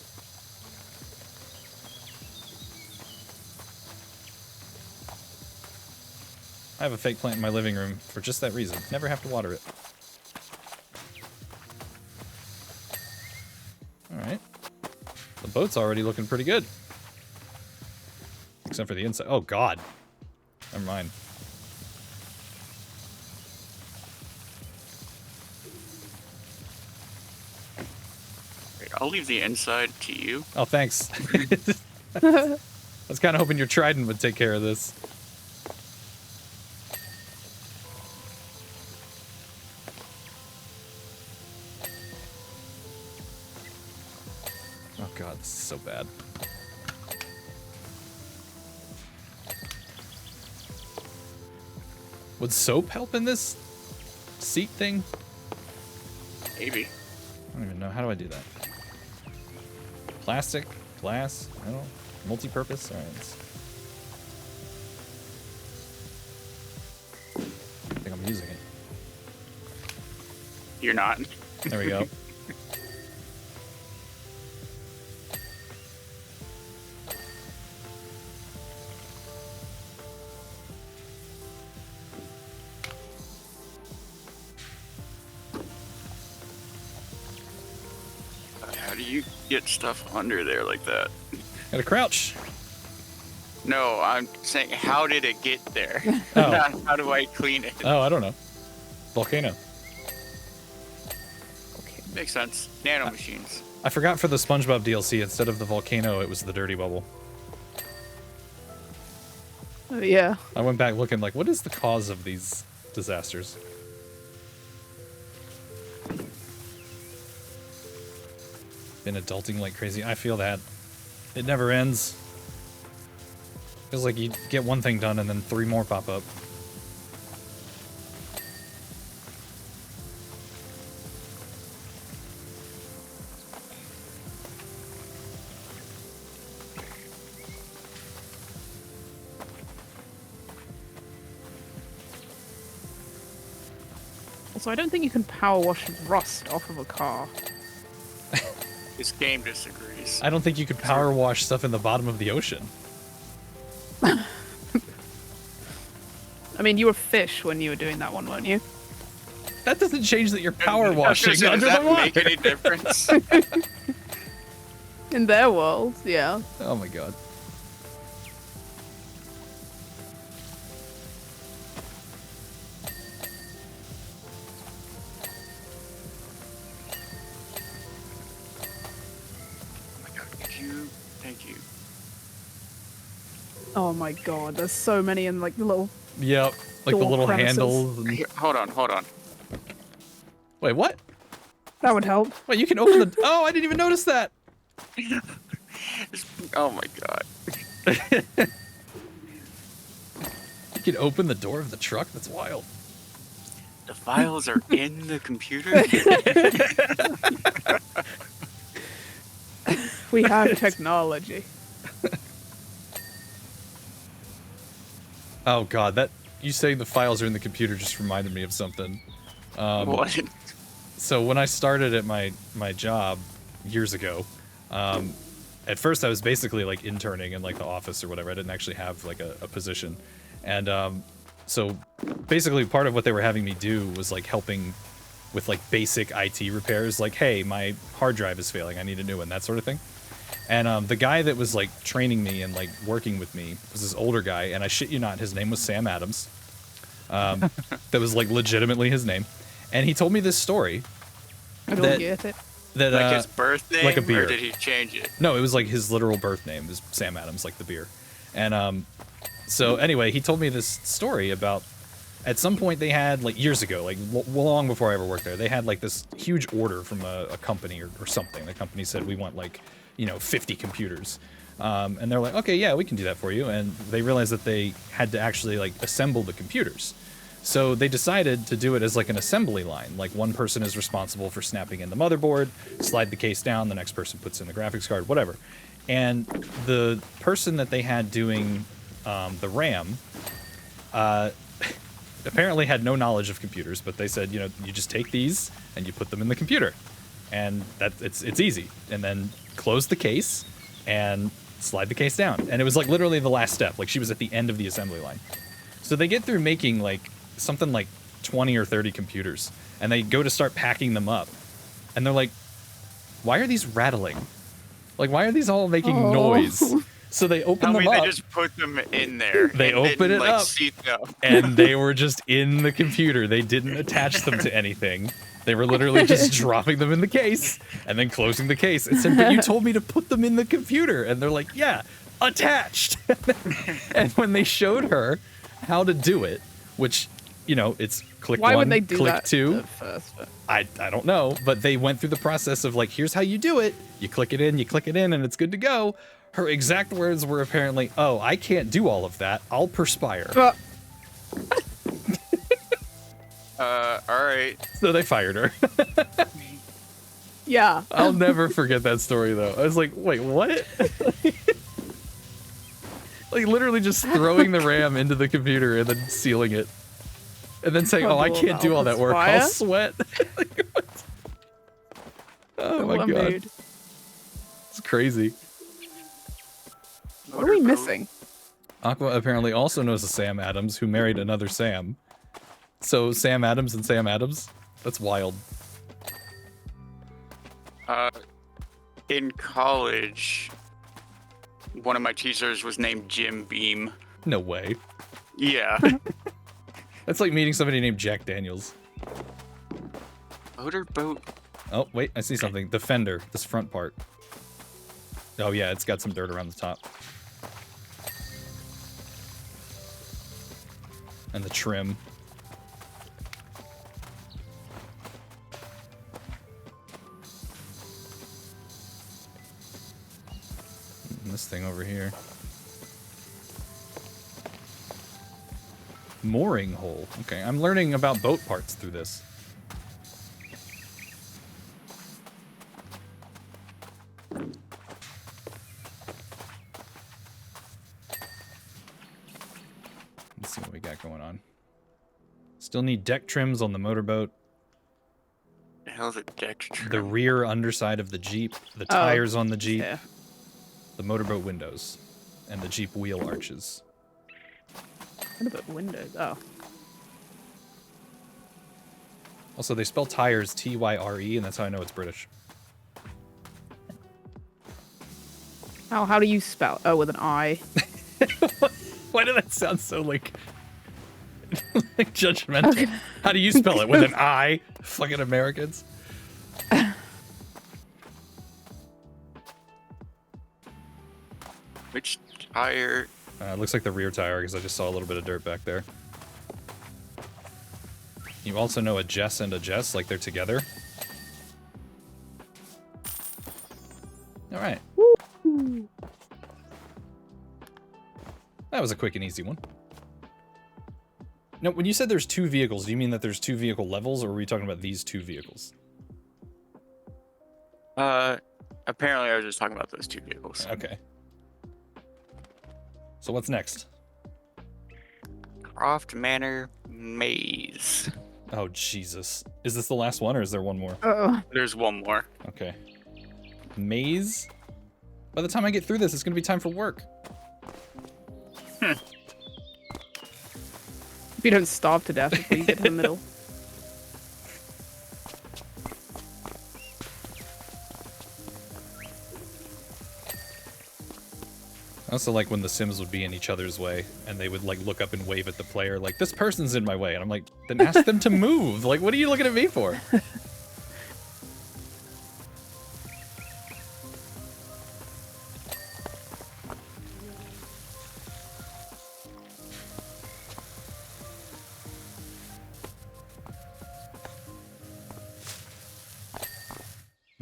I have a fake plant in my living room for just that reason. Never have to water it. Alright. The boat's already looking pretty good. Except for the inside. Oh, God. Never mind. Wait, I'll leave the inside to you. Oh, thanks. I was kind of hoping your trident would take care of this. Oh god, this is so bad. Would soap help in this seat thing? Maybe. I don't even know. How do I do that? Plastic, glass, metal, multi-purpose. All right. I think I'm using it. You're not. There we go. How do you get stuff under there like that? Gotta crouch. No, I'm saying, how did it get there? Oh. Not how do I clean it? Oh, I don't know. Volcano. Okay, makes sense. Nano machines. I forgot for the SpongeBob DLC, instead of the volcano, it was the dirty bubble. Yeah. I went back looking like, what is the cause of these disasters? Been adulting like crazy. I feel that. It never ends. Feels like you get one thing done and then 3 more pop up. Also, I don't think you can power wash rust off of a car. This game disagrees. I don't think you could power wash stuff in the bottom of the ocean. I mean, you were fish when you were doing that one, weren't you? That doesn't change that you're power I was washing gonna say, under does the that water. make any difference? In their world, yeah. Oh my god. Oh my god, could you? Thank you. Oh my god, there's so many in like the little. Yep. Like the Door little premises. handles. And... Here, hold on. Wait, what? That would help. Wait, you can open the... Oh, I didn't even notice that. Oh my god. You can open the door of the truck? That's wild. The files are in the computer? We have technology. Oh god, that... You saying the files are in the computer just reminded me of something. What? So when I started at my job years ago, at first I was basically like interning in like the office or whatever. I didn't actually have like a position. And so basically part of what they were having me do was like helping with like basic IT repairs. Like, hey, my hard drive is failing. I need a new one, that sort of thing. And the guy that was like training me and like working with me was this older guy. And I shit you not, his name was Sam Adams. That was like legitimately his name. And he told me this story. I don't get it. That, Like his birth name? like a beer. Or did he change it? No, it was like his literal birth name. It was Sam Adams, like the beer. And so anyway, he told me this story about at some point they had, like years ago, like long before I ever worked there, they had like this huge order from a company or something. The company said, we want like, 50 computers. And they're like, okay, yeah, we can do that for you. And they realized that they had to actually like assemble the computers. So they decided to do it as like an assembly line. Like one person is responsible for snapping in the motherboard, slide the case down, the next person puts in the graphics card, whatever. And the person that they had doing the RAM apparently had no knowledge of computers, but they said, you just take these and you put them in the computer. And that it's easy. And then close the case and slide the case down. And it was like literally the last step. Like she was at the end of the assembly line. So they get through making like something like 20 or 30 computers, and they go to start packing them up, and they're like, why are these rattling? Like, why are these all making noise? So they open them up. They just put them in there. They and open it like, up, see them. and they were just in the computer. They didn't attach them to anything. They were literally just dropping them in the case and then closing the case. It said, but you told me to put them in the computer. And they're like, yeah, attached. And when they showed her how to do it, which, it's click Why one, would they do click that two. at first? I don't know, but they went through the process of like, here's how you do it. You click it in, and it's good to go. Her exact words were apparently, oh, I can't do all of that. I'll perspire. All right. So they fired her. Yeah. I'll never forget that story though. I was like, wait, what? Like literally just throwing the RAM into the computer and then sealing it. And then saying, oh, I can't do all that work. I'll sweat. Like, what? Oh my god. Mood. It's crazy. What are we missing? Aqua apparently also knows a Sam Adams who married another Sam. So Sam Adams and Sam Adams? That's wild. In college, one of my teachers was named Jim Beam. No way. Yeah. That's like meeting somebody named Jack Daniels. Motorboat. Oh, wait, I see something. The fender, this front part. Oh yeah, it's got some dirt around the top. And the trim. And this thing over here. Mooring hole. Okay, I'm learning about boat parts through this. Let's see what we got going on. Still need deck trims on the motorboat. The hell's a deck trim? The rear underside of the Jeep. The tires on the Jeep. Yeah. The motorboat windows. And the Jeep wheel arches. What about windows? Oh. Also, they spell tires T-Y-R-E, and that's how I know it's British. How do you spell? Oh, with an I. Why did that sound so, like judgmental? How do you spell it? With an I? Fucking Americans. Which tire? It looks like the rear tire, because I just saw a little bit of dirt back there. You also know a Jess and a Jess, like they're together. Alright. That was a quick and easy one. Now, when you said there's two vehicles, do you mean that there's two vehicle levels, or were we talking about these two vehicles? Apparently I was just talking about those two vehicles. Okay. So what's next? Croft Manor maze. Oh, Jesus. Is this the last one, or is there one more? There's one more. Okay. Maze? By the time I get through this, it's going to be time for work. If you don't starve to death before you get to the middle. I also like when the Sims would be in each other's way, and they would like look up and wave at the player, like, this person's in my way. And I'm like, then ask them to move. Like, what are you looking at me for?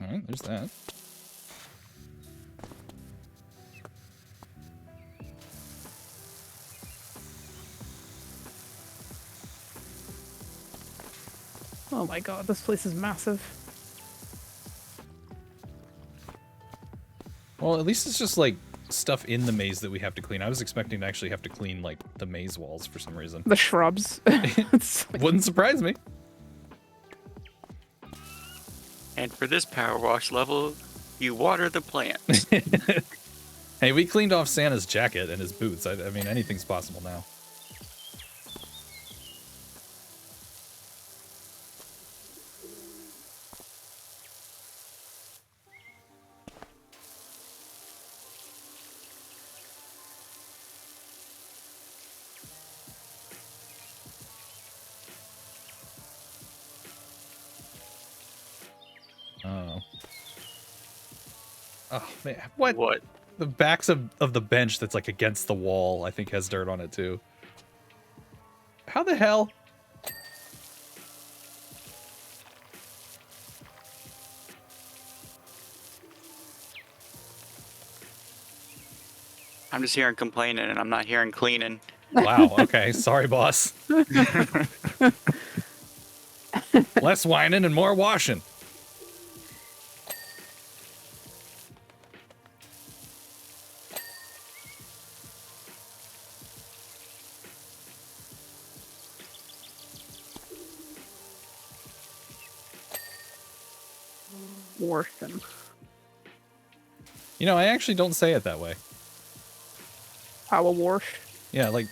Alright, there's that. Oh my god, this place is massive. Well, at least it's just like stuff in the maze that we have to clean. I was expecting to actually have to clean like the maze walls for some reason. The shrubs. It's like- Wouldn't surprise me. And for this power wash level, you water the plants. Hey, we cleaned off Santa's jacket and his boots. I mean, anything's possible now. Oh. Oh, man. What? What? The backs of the bench that's like against the wall, I think, has dirt on it too. How the hell? I'm just hearing complaining and I'm not hearing cleaning. Wow, okay. Sorry, boss. Less whining and more washing. Worsen. You know, I actually don't say it that way. Power wash. Yeah, like,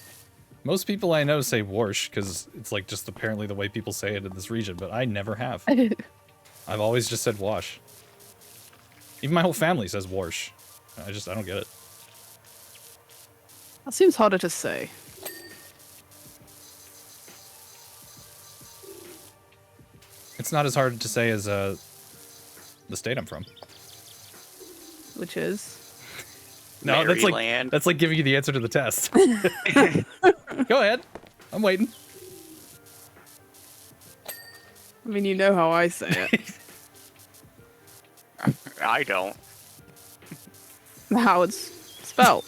most people I know say warsh, because it's like just apparently the way people say it in this region, but I never have. I've always just said wash. Even my whole family says warsh. I don't get it. That seems harder to say. It's not as hard to say as the state I'm from. Which is? No, Maryland. that's like giving you the answer to the test. Go ahead. I'm waiting. I mean, you know how I say it. I don't. How it's spelled.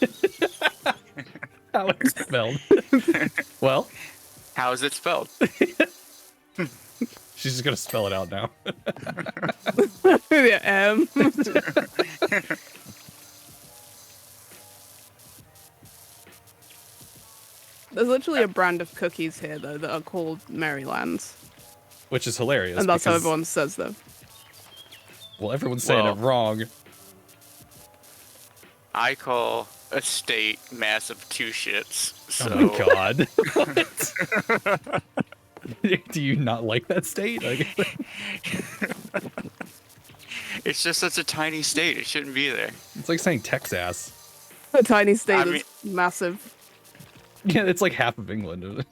How it's spelled. Well, How is it spelled? she's just gonna spell it out now. Yeah, M. There's literally a brand of cookies here, though, that are called Marylands. Which is hilarious. And that's how because- everyone says them. Well, everyone's saying Well- it wrong. I call a state mass of two shits. So Oh my god. What? Do you not like that state? Like, it's just such a tiny state. It shouldn't be there. it's like saying Texas. A tiny state I mean- is massive. Yeah, it's like half of England.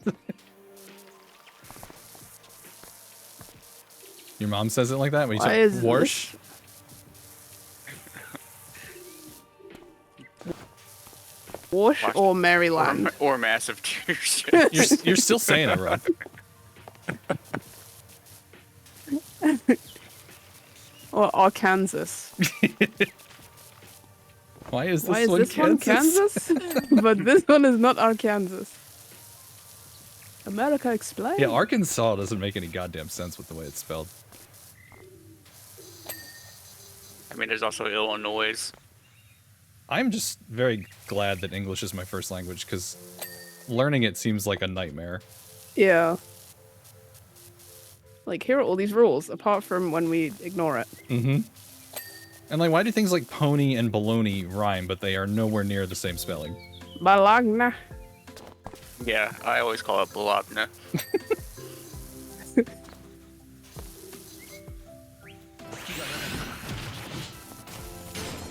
Your mom says it like that when you Why say is warsh? Wash Wash- or Maryland? Or massive two shits. You're still saying it wrong. Or Arkansas? Why is this, Why is one, this Kansas? one Kansas? But this one is not Arkansas. America, explain. Yeah, Arkansas doesn't make any goddamn sense with the way it's spelled. I mean, there's also Illinois. I'm just very glad that English is my first language, because learning it seems like a nightmare. Yeah. Like, here are all these rules, apart from when we ignore it. Mm-hmm. And like, why do things like pony and baloney rhyme, but they are nowhere near the same spelling? Balagna. Yeah, I always call it Bologna.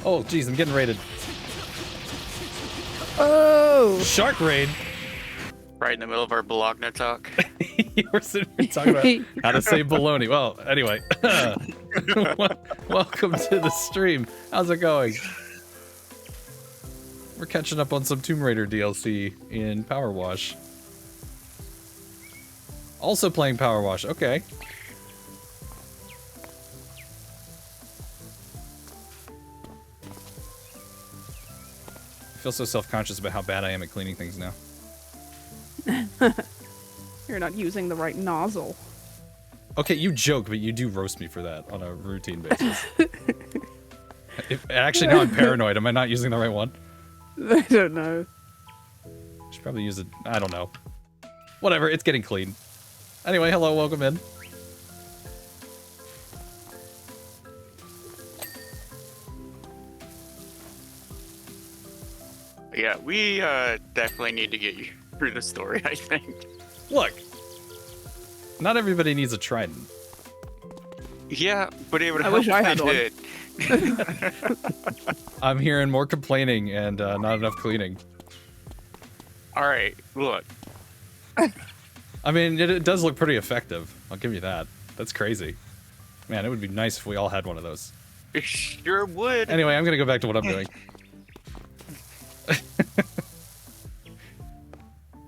Oh, geez, I'm getting raided. Oh! Shark raid! Right in the middle of our Bologna talk. You were sitting here talking about how to say baloney. Well, anyway. Welcome to the stream. How's it going? We're catching up on some Tomb Raider DLC in Powerwash. Also playing Powerwash. Okay. I feel so self-conscious about how bad I am at cleaning things now. You're not using the right nozzle. Okay, you joke, but you do roast me for that on a routine basis. Actually, now I'm paranoid. Am I not using the right one? I don't know. Should probably use it. I don't know. Whatever, it's getting clean. Anyway, hello, welcome in. Yeah, we definitely need to get you through the story, I think. Look, not everybody needs a trident. Yeah, but it would I help wish I if had they one. did. I'm hearing more complaining and not enough cleaning. Alright, look. I mean, it does look pretty effective. I'll give you that. That's crazy. Man, it would be nice if we all had one of those. It sure would. Anyway, I'm gonna go back to what I'm doing.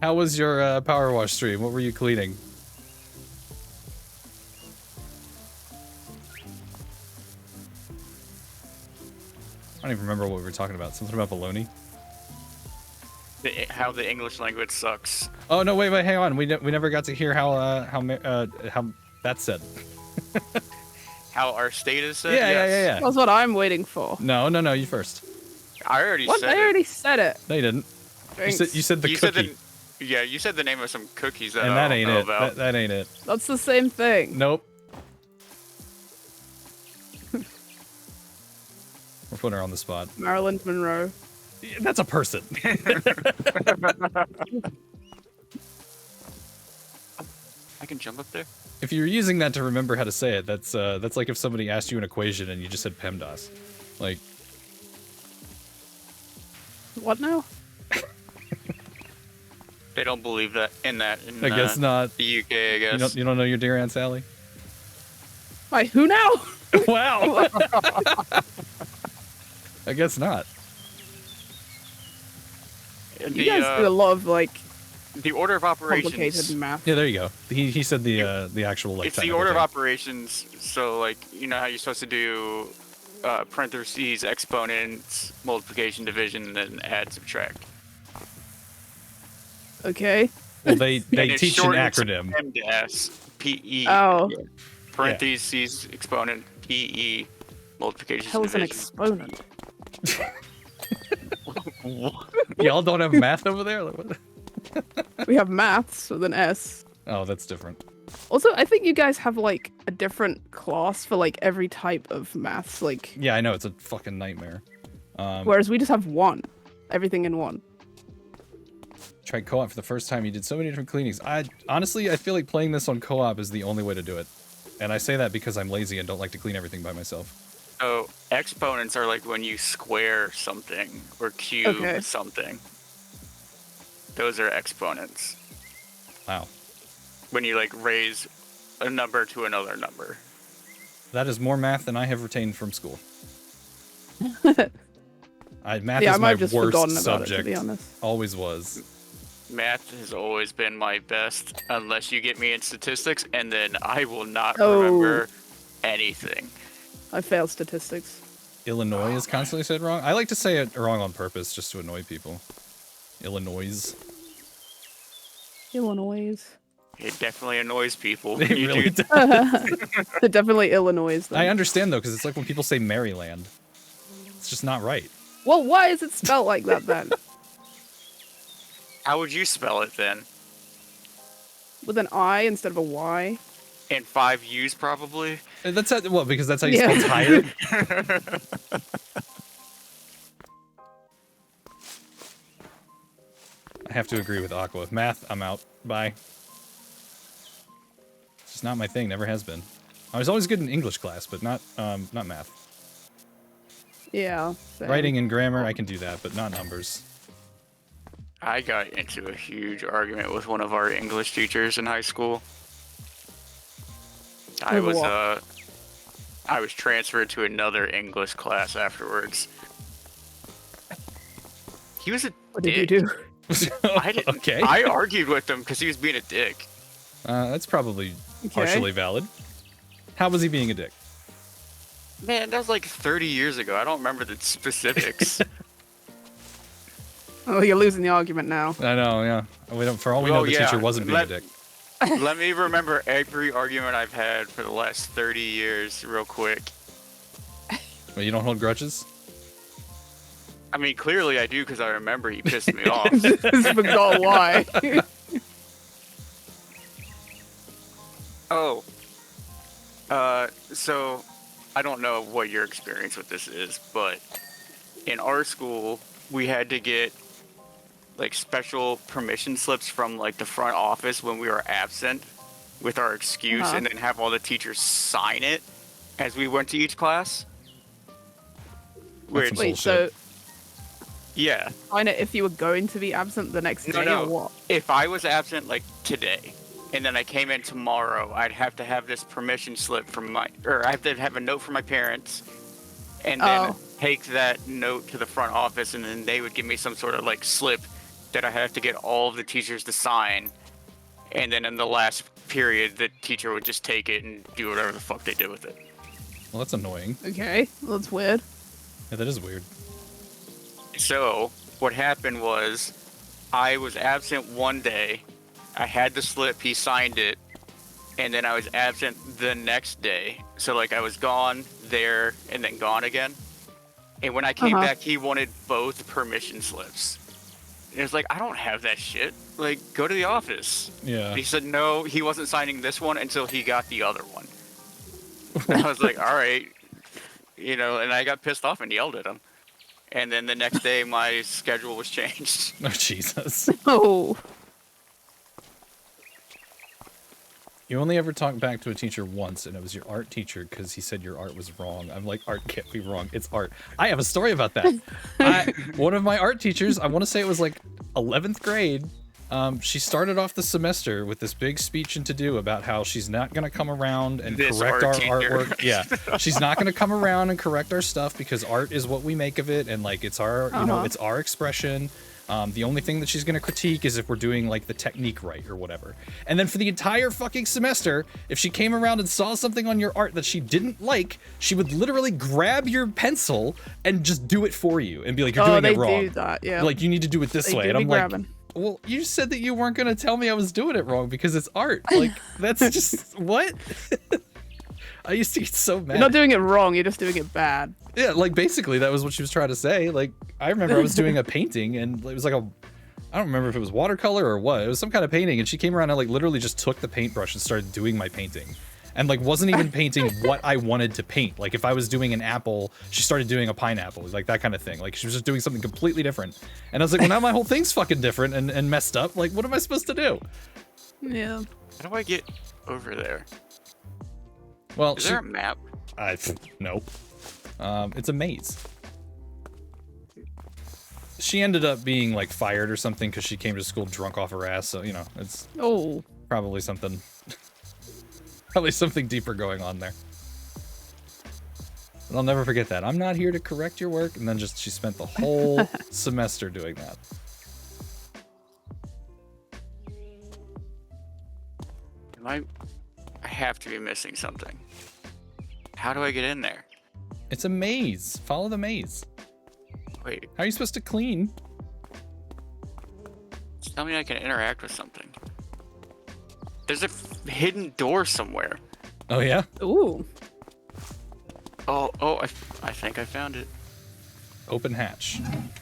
How was your power wash stream? What were you cleaning? I don't even remember what we were talking about. Something about baloney? How the English language sucks. Oh no! Wait, hang on. We never got to hear how That's said. How our state is set? Yeah, Yes. yeah. That's what I'm waiting for. No, you first. I already What? said I it. already said it. No, you didn't. Thanks. You said the You cookie. Yeah, you said the name of some cookies that And I that don't ain't know it. about. That ain't it. That's the same thing. Nope. We're putting her on the spot. Marilyn Monroe. Yeah, that's a person. I can jump up there. If you're using that to remember how to say it, that's like if somebody asked you an equation and you just said PEMDAS. Like, What now? They don't believe that in I guess not. the UK. I guess. You don't know your dear Aunt Sally? Wait, who now? Wow. I guess not. You guys do a lot of like the order of complicated operations. math. Yeah, there you go. He said the actual like. It's the technical order of thing. operations. So like you know how you're supposed to do parentheses, exponents, multiplication, division, and then add, subtract. Okay. Well, they And it's teach an shortened to acronym. PEMDAS. PE. Oh. Parentheses, exponent, PE, multiplication, Hell is an division. exponent. Y'all don't have math over there? Like, what? We have maths with an S. Oh, that's different. Also, I think you guys have like a different class for like every type of maths. Like, Yeah, I know it's a fucking nightmare. whereas we just have one. Everything in one. Tried co-op for the first time. You did so many different cleanings. Honestly, I feel like playing this on co-op is the only way to do it, and I say that because I'm lazy and don't like to clean everything by myself. So exponents are like when you square something or cube Okay. something. Those are exponents. Wow, When you like raise a number to another number. that is more math than I have retained from school. Math Yeah, I is might my have just worst forgotten about it, to subject. be honest. Always was. Math has always been my best, unless you get me in statistics, and then I will not Oh. remember anything. I failed statistics. Illinois is constantly said wrong. I like to say it wrong on purpose just to annoy people. Illinois. Illinois. It definitely annoys people. It when you really do- does. They're definitely Illinois. Then. I understand though, because it's like when people say Maryland. It's just not right. Well, why is it spelled like that then? How would you spell it then? With an I instead of a Y? In 5 U's probably? That's how, well, because that's how you Yeah. spell tired. I have to agree with Aqua. Math, I'm out. Bye. It's just not my thing. Never has been. I was always good in English class, but not math. Yeah. same. Writing and grammar, I can do that, but not numbers. I got into a huge argument with one of our English teachers in high school. I Over was what? I was transferred to another English class afterwards. He was a What did dick. you do? I didn't. Okay. I argued with him because he was being a dick. That's probably Okay. partially valid. How was he being a dick? Man, that was like 30 years ago. I don't remember the specifics. Oh, you're losing the argument now. I know, yeah. We don't, for all we know, Well, the yeah, teacher wasn't being a let- dick. Let me remember every argument I've had for the last 30 years real quick. But you don't hold grudges? I mean, clearly I do because I remember he pissed me off. Just forgot why. Oh. So I don't know what your experience with this is, but in our school, we had to get like special permission slips from like the front office when we were absent with our excuse, Uh-huh. and then have all the teachers sign it as we went to each class. That's some Which, Wait, so bullshit. yeah. find it if you were going to be absent the next day No. or what? If I was absent like today, and then I came in tomorrow, I'd have to have this permission slip from or I have to have a note from my parents, and then Oh. take that note to the front office, and then they would give me some sort of like slip that I have to get all of the teachers to sign, and then in the last period, the teacher would just take it and do whatever the fuck they did with it. Well, that's annoying. Okay, well, that's weird. Yeah, that is weird. So what happened was, I was absent one day. I had the slip. He signed it, and then I was absent the next day. So like I was gone there and then gone again. And when I came back, he wanted both permission slips. And it was like, I don't have that shit. Like, go to the office. Yeah. And he said no, he wasn't signing this one until he got the other one. And I was like, all right. You know, and I got pissed off and yelled at him. And then the next day, my schedule was changed. Oh, Jesus. Oh. You only ever talked back to a teacher once, and it was your art teacher because he said your art was wrong. I'm like, art can't be wrong. It's art. I have a story about that. One of my art teachers, I want to say it was like 11th grade, she started off the semester with this big speech and to-do about how she's not going to come around and correct our artwork. Yeah, she's not going to come around and correct our stuff because art is what we make of it, and like it's our, you know, it's our expression. The only thing that she's going to critique is if we're doing like the technique right or whatever. And then for the entire fucking semester, if she came around and saw something on your art that she didn't like, she would literally grab your pencil and just do it for you and be like, you're doing it wrong. They do that, yeah. Like, you need to do it this way. And I'm like, well, you said that you weren't going to tell me I was doing it wrong because it's art. Like, that's just, what? I used to get so mad. You're not doing it wrong, you're just doing it bad. Yeah, like, basically, that was what she was trying to say. Like, I remember I was doing a painting, and it was like I don't remember if it was watercolor or what. It was some kind of painting, and she came around and, like, literally just took the paintbrush and started doing my painting. And, like, wasn't even painting what I wanted to paint. Like, if I was doing an apple, she started doing a pineapple, like, that kind of thing. Like, she was just doing something completely different. And I was like, well, now my whole thing's fucking different and messed up. Like, what am I supposed to do? Yeah. How do I get over there? Well, is there a map? No. It's a maze. She ended up being like fired or something because she came to school drunk off her ass. So, you know, it's probably something deeper going on there. But I'll never forget that. I'm not here to correct your work. And then she spent the whole semester doing that. I have to be missing something. How do I get in there? It's a maze. Follow the maze. Wait. How are you supposed to clean? Tell me I can interact with something. There's a hidden door somewhere. Oh, yeah? Ooh. Oh, I think I found it. Open hatch.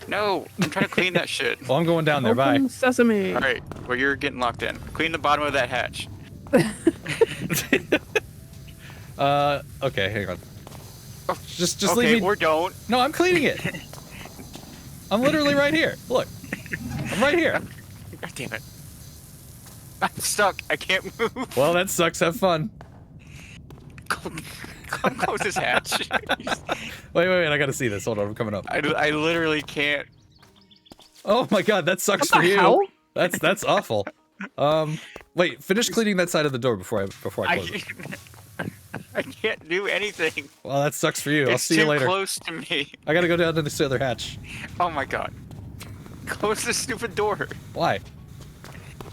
No, I'm trying to clean that shit. Well, I'm going down there. Open Bye. Sesame. All right, well, you're getting locked in. Clean the bottom of that hatch. Okay, hang on. Just okay, leave me. or don't. No, I'm cleaning it. I'm literally right here. Look, I'm right here. God damn it. I'm stuck. I can't move. Well, that sucks. Have fun. Come close this hatch. Wait. I gotta see this. Hold on, I'm coming up. I literally can't. Oh my god, that sucks What for the you. hell? That's awful. Wait. Finish cleaning that side of the door before I close it. I can't do anything. Well, that sucks for you. I'll It's see you later. too close to me. I gotta go down to this other hatch. Oh my god. Close the stupid door Why?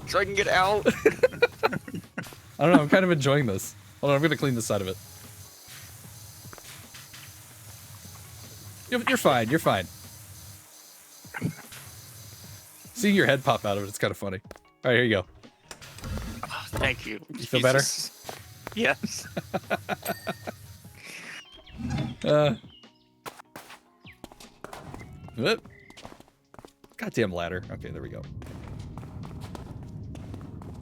so I can get out. I don't know. I'm kind of enjoying this. Hold on, I'm gonna clean this side of it. You're fine. You're fine. Seeing your head pop out of it's kind of funny. All right, here you go. Oh, thank you. You feel better? Yes. Whoop. Goddamn ladder. Okay, there we go.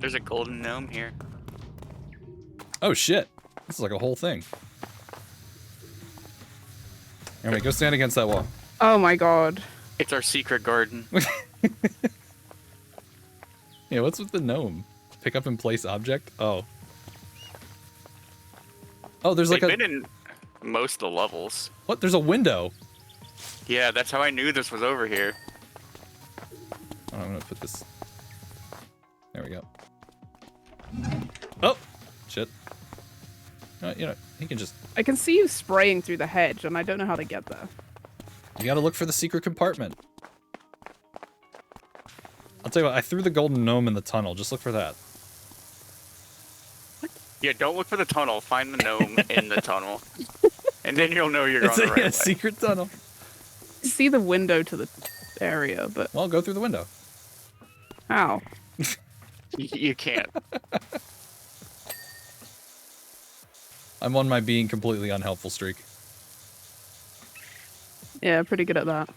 There's a golden gnome here. Oh shit! This is like a whole thing. Anyway, go stand against that wall. Oh my god. It's our secret garden. Yeah, what's with the gnome? Pick up and place object? Oh. Oh, there's like They've been in most of the levels. What? There's a window. Yeah, that's how I knew this was over here. Oh, I'm gonna put this. There we go. Oh, shit. You know, he can just. I can see you spraying through the hedge, and I don't know how to get there. You gotta look for the secret compartment. I'll tell you what. I threw the golden gnome in the tunnel. Just look for that. Yeah, don't look for the tunnel. Find the gnome in the tunnel. And then you'll know you're on the right way. Secret tunnel. I see the window to the area, but Well, go through the window. how? You can't. I'm on my being completely unhelpful streak. Yeah, pretty good at that.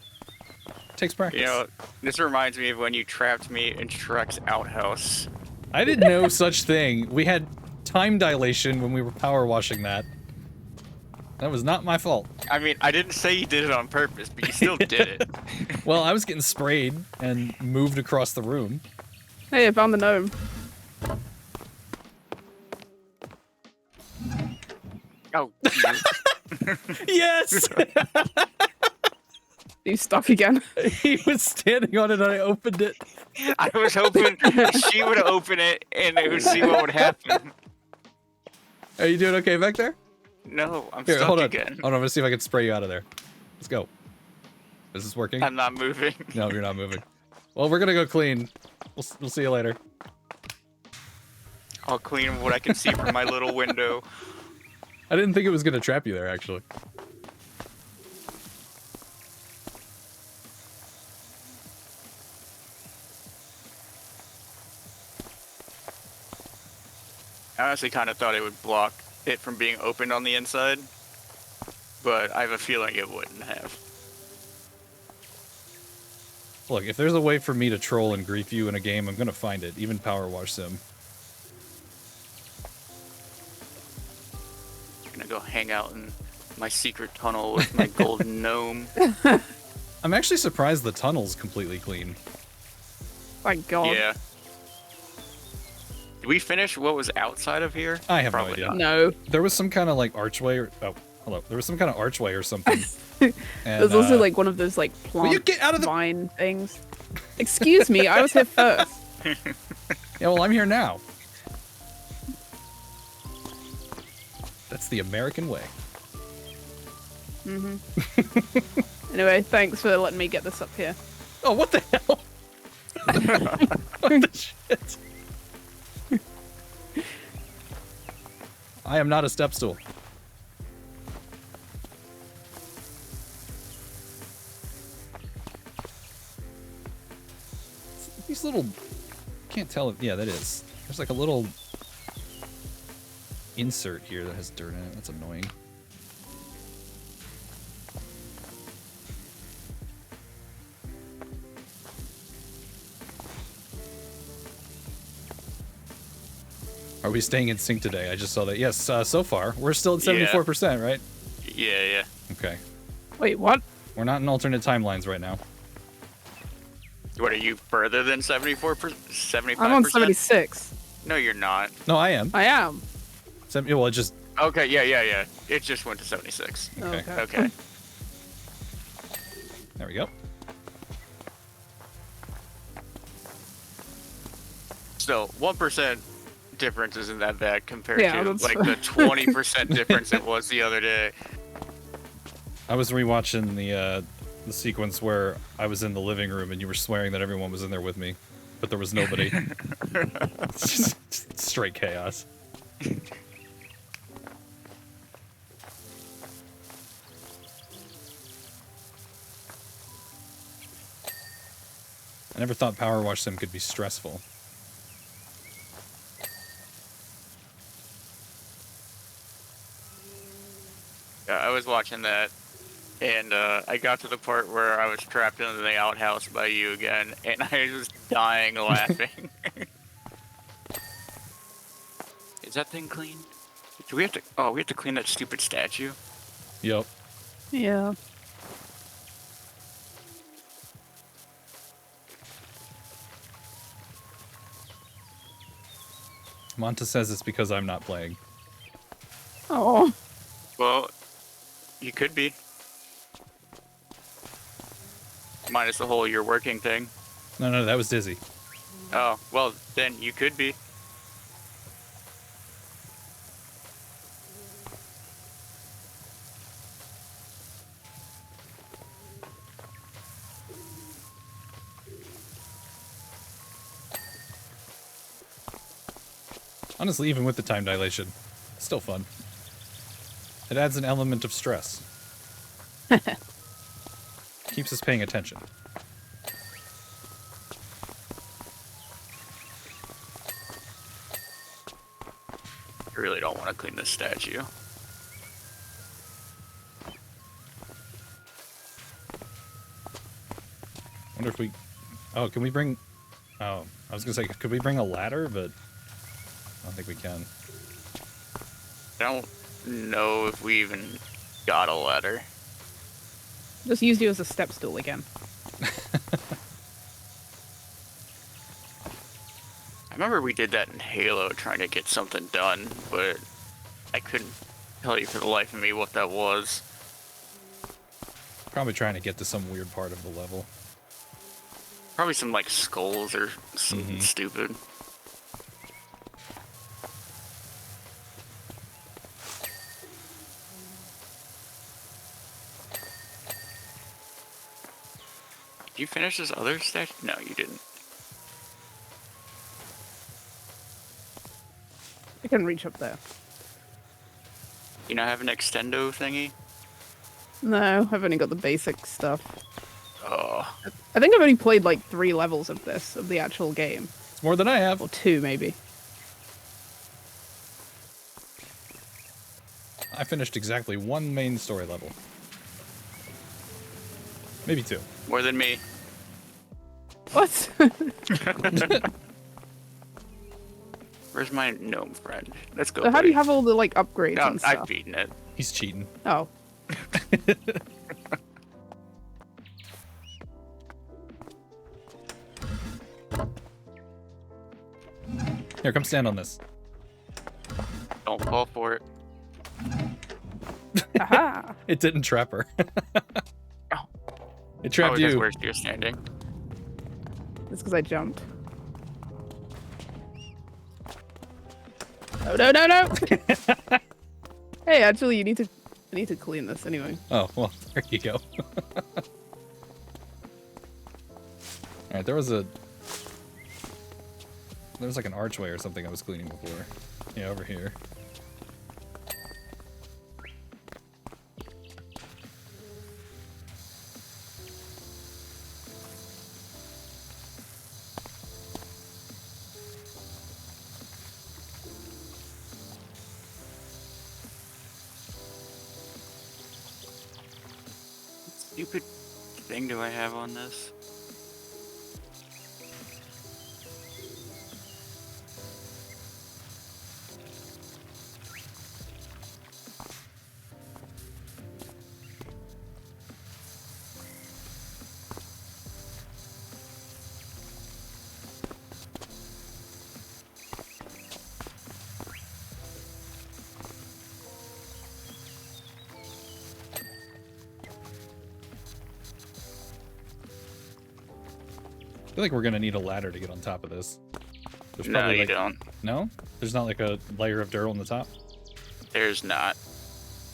Takes practice. You know, this reminds me of when you trapped me in Shrek's outhouse. I did no such thing. We had time dilation when we were power washing that. That was not my fault. I mean, I didn't say you did it on purpose, but you still did it. Well, I was getting sprayed and moved across the room. Hey, I found the gnome. Oh, Jesus. Yes! You stuck again. He was standing on it and I opened it. I was hoping she would open it and it would see what would happen. Are you doing okay back there? No, I'm Here, stuck hold on. again. Hold on, I'm gonna see if I can spray you out of there. Let's go. Is this working? I'm not moving. No, you're not moving. Well, we're gonna go clean. We'll see you later. I'll clean what I can see from my little window. I didn't think it was gonna trap you there, actually. I honestly kind of thought it would block it from being opened on the inside, but I have a feeling it wouldn't have. Look, if there's a way for me to troll and grief you in a game, I'm gonna find it, even Powerwash Sim. I'm gonna go hang out in my secret tunnel with my golden gnome. I'm actually surprised the tunnel's completely clean. Thank God. Yeah. Did we finish what was outside of here? I have Probably no idea. not. No. There was some kind of like archway or hello. There was some kind of archway or something. And, There's also like one of those like plant you get out of the- vine things. Excuse me, I was here first. Yeah, well, I'm here now. That's the American way. Anyway, thanks for letting me get this up here. Oh, what the hell? What the shit? I am not a step stool. These little... Can't tell if... Yeah, that is. There's like a little insert here that has dirt in it. That's annoying. Are we staying in sync today? I just saw that. Yes, so far. We're still at 74%, right? Yeah. Okay. Wait, what? We're not in alternate timelines right now. What, are you further than 74%? 75%? I'm on 76. No, you're not. No, I am. I am. Well, it just... Okay, yeah. It just went to 76. Okay. Okay. There we go. So, 1% difference isn't that bad compared Yeah, to that's like the 20% difference it was the other day. I was rewatching the sequence where I was in the living room and you were swearing that everyone was in there with me, but there was nobody. It's just straight chaos. I never thought Powerwash Sim could be stressful. Yeah, I was watching that, and I got to the part where I was trapped in the outhouse by you again, and I was dying laughing. Is that thing clean? Do we have to? Oh, we have to clean that stupid statue. Yep. Yeah. Monta says it's because I'm not playing. Oh. Well, you could be. Minus the whole you're working thing. No, that was Dizzy. Oh, well, then you could be. Honestly, even with the time dilation, it's still fun. It adds an element of stress. Keeps us paying attention. I really don't want to clean this statue. Wonder if we... Oh, can we bring... Oh, I was gonna say, could we bring a ladder? But I don't think we can. I don't know if we even got a ladder. Just used you as a step stool again. I remember we did that in Halo trying to get something done, but I couldn't tell you for the life of me what that was. Probably trying to get to some weird part of the level. Probably some like skulls or something stupid. Did you finish this other statue? No, you didn't. I can reach up there. You not have an extendo thingy? No, I've only got the basic stuff. Oh, I think I've only played like 3 levels of this, of the actual game. It's more than I have. Or 2, maybe. I finished exactly 1 main story level. Maybe 2. more than me. What? Where's my gnome friend? Let's go. So how do you buddy. have all the like upgrades No, and stuff? I've beaten it. He's cheating. Oh. Here, come stand on this. Don't fall for it. Aha! It didn't trap her. Oh. It trapped Probably 'cause you. where you're standing. It's because I jumped. Oh no no no! Hey, actually, I need to clean this anyway. Oh, well, there you go. Alright, there was like an archway or something I was cleaning before. Yeah, over here. Stupid thing do I have on this? I feel like we're gonna need a ladder to get on top of this. There's No, probably, you like... don't. No? There's not like a layer of dirt on the top? There's not.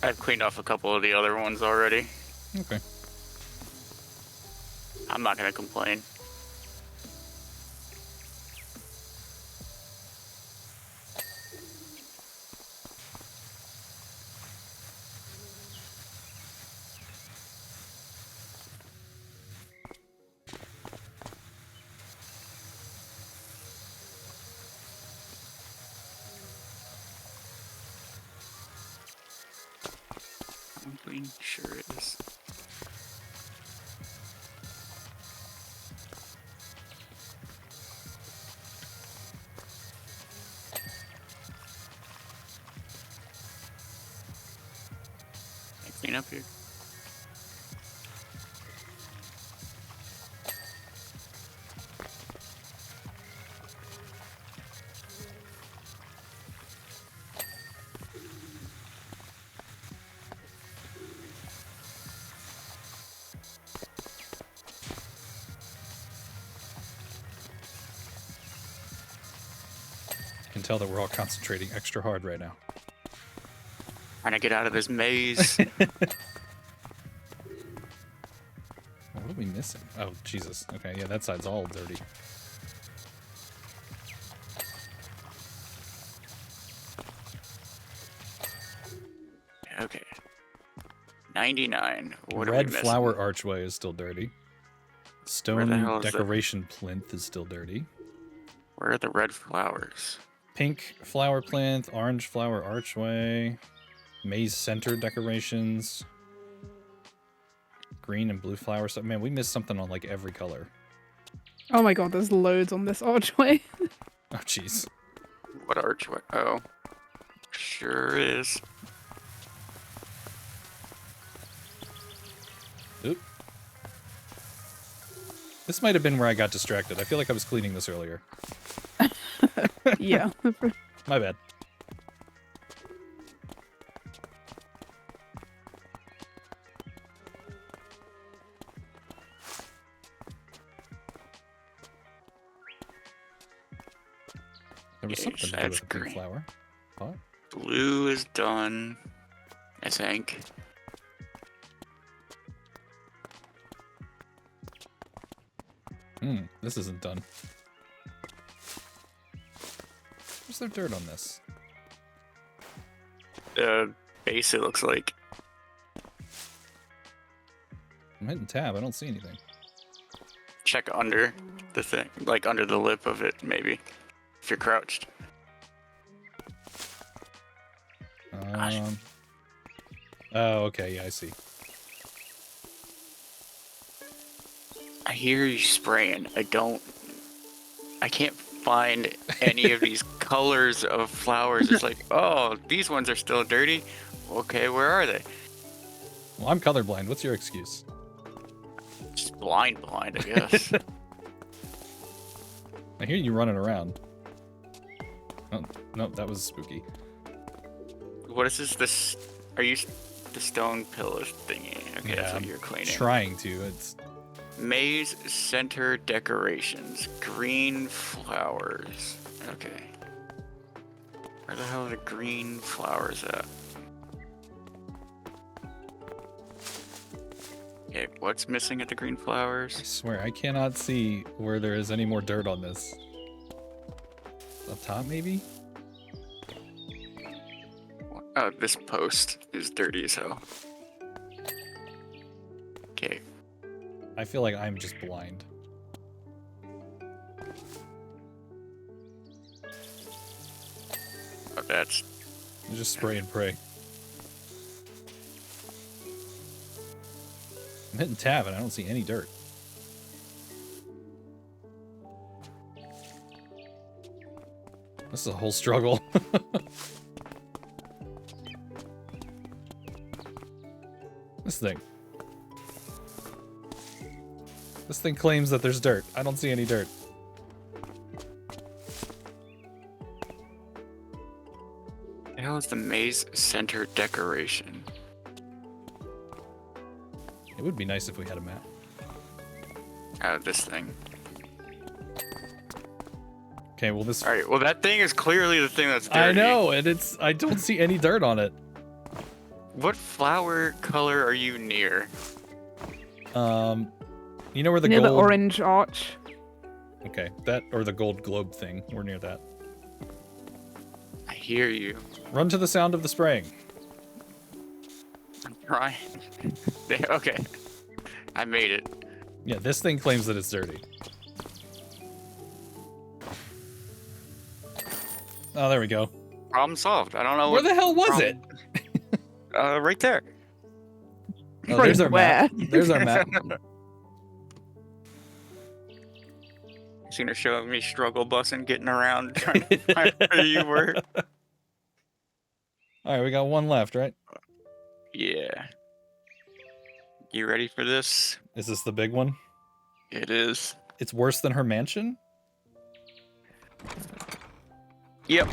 I've cleaned off a couple of the other ones already. Okay. I'm not gonna complain. I'm pretty sure it is. Can I clean up here? I can tell that we're all concentrating extra hard right now. Trying to get out of this maze. What are we missing? Oh, Jesus. Okay, yeah, that side's all dirty. Okay. 99. What are we Red missing? flower archway is still dirty. Where the Stone hell is it? decoration plinth is still dirty. Where are the red flowers? Pink flower plinth, orange flower archway, maze center decorations. green and blue flowers. So, man, we missed something on like every color. Oh my god, there's loads on this archway. Oh, jeez. What archway? Oh. Sure is. Oop. This might have been where I got distracted. I feel like I was cleaning this earlier. Yeah. My bad. There was something to do That's with the green. flower. What? Blue is done, I think. This isn't done. Where's there dirt on this? Base, it looks like. I'm hitting tab. I don't see anything. Check under the thing, like under the lip of it, maybe. If you're crouched. Oh, okay. Yeah, I see. I hear you spraying. I can't find any of these colors of flowers. It's like, oh, these ones are still dirty. Okay, where are they? Well, I'm colorblind. What's your excuse? Just blind, I guess. I hear you running around. Oh, no, that was spooky. What is this? Are you the stone pillar thingy? Okay, that's what I'm you're cleaning. trying to. It's Maze center decorations. Green flowers. Okay. Where the hell are the green flowers at? Okay, what's missing at the green I flowers? swear I cannot see where there is any more dirt on this. Up top, maybe? Oh, this post is dirty as hell. Okay. I feel like I'm just blind. Oh, that's I just spray and pray. I'm hitting tab and I don't see any dirt. This is a whole struggle. This thing. This thing claims that there's dirt. I don't see any dirt. the hell is the maze center decoration? It would be nice if we had a map. This thing. Okay, well this... Alright, well that thing is clearly the thing that's dirty. I know, and it's... I don't see any dirt on it. What flower color are you near? You know where the Near gold... the orange arch. Okay, that or the gold globe thing. We're near that. I hear you. Run to the sound of the spraying. I'm trying. Okay. I made it. Yeah, this thing claims that it's dirty. Oh, there we go. Problem solved. I don't know Where the hell was it? Right there. Oh, there's our Where? map. There's our map. Seen her showing me struggle busing, getting around, trying to find where you were. All right, we got one left, right? Yeah. You ready for this? Is this the big one? It is. It's worse than her mansion? Yep.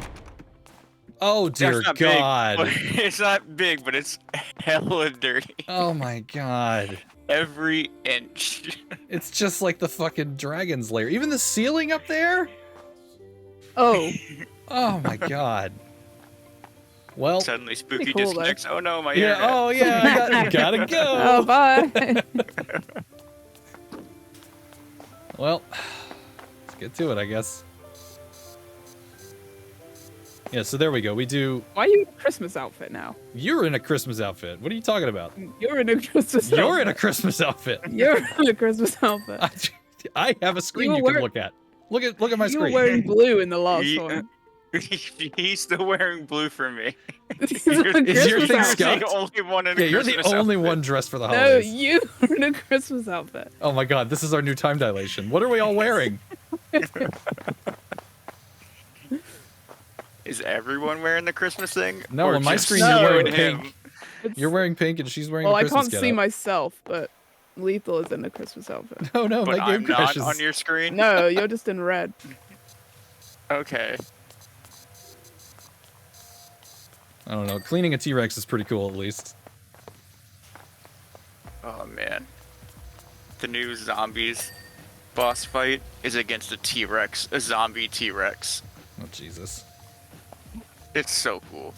Oh, dear That's not God. Big, it's not big, but it's hella dirty. Oh, my God. Every inch. It's just like the fucking dragon's lair. Even the ceiling up there? Oh. Oh, my God. Well, Suddenly spooky Pretty cool, disconnects. Oh no, my yeah, internet. oh, yeah, I gotta go. Oh, bye. Well, let's get to it, I guess. Yeah, so there we go. We do... Why are you in a Christmas outfit now? You're in a Christmas outfit. What are you talking about? You're in a Christmas outfit. You're in a Christmas outfit. You're in a Christmas outfit. I have a screen You you were can wear- look at. Look at my You were screen. wearing blue in the last Yeah. one. He's still wearing blue for me. This is a Is your Christmas thing outfit. scuffed? You're the only one in a Yeah, you're the Christmas only outfit. one dressed for the No, holidays. you are in a Christmas outfit. Oh my god, this is our new time dilation. What are we all wearing? Is everyone wearing the Christmas thing? No, Or on my just screen you're you wearing and pink. him? You're wearing pink and she's wearing Well, a I Christmas can't see getup. myself, but Lethal is in a Christmas outfit. No, no, But my game I'm not crashes. on your screen? No, you're just in red. Okay. I don't know. Cleaning a T-Rex is pretty cool, at least. Oh, man. The new zombies boss fight is against a T-Rex, a zombie T-Rex. Oh, Jesus. It's so cool.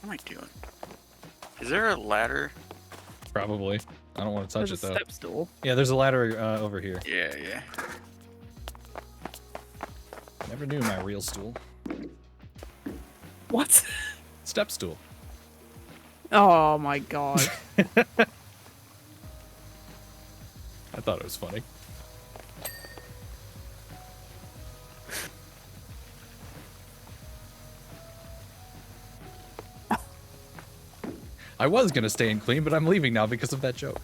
What am I doing? Is there a ladder? Probably. I don't want to touch There's it, a though. step stool. Yeah, there's a ladder over here. Yeah, yeah. Never knew my real stool. What? Step stool. Oh my god. I thought it was funny. I was gonna stay in clean, but I'm leaving now because of that joke.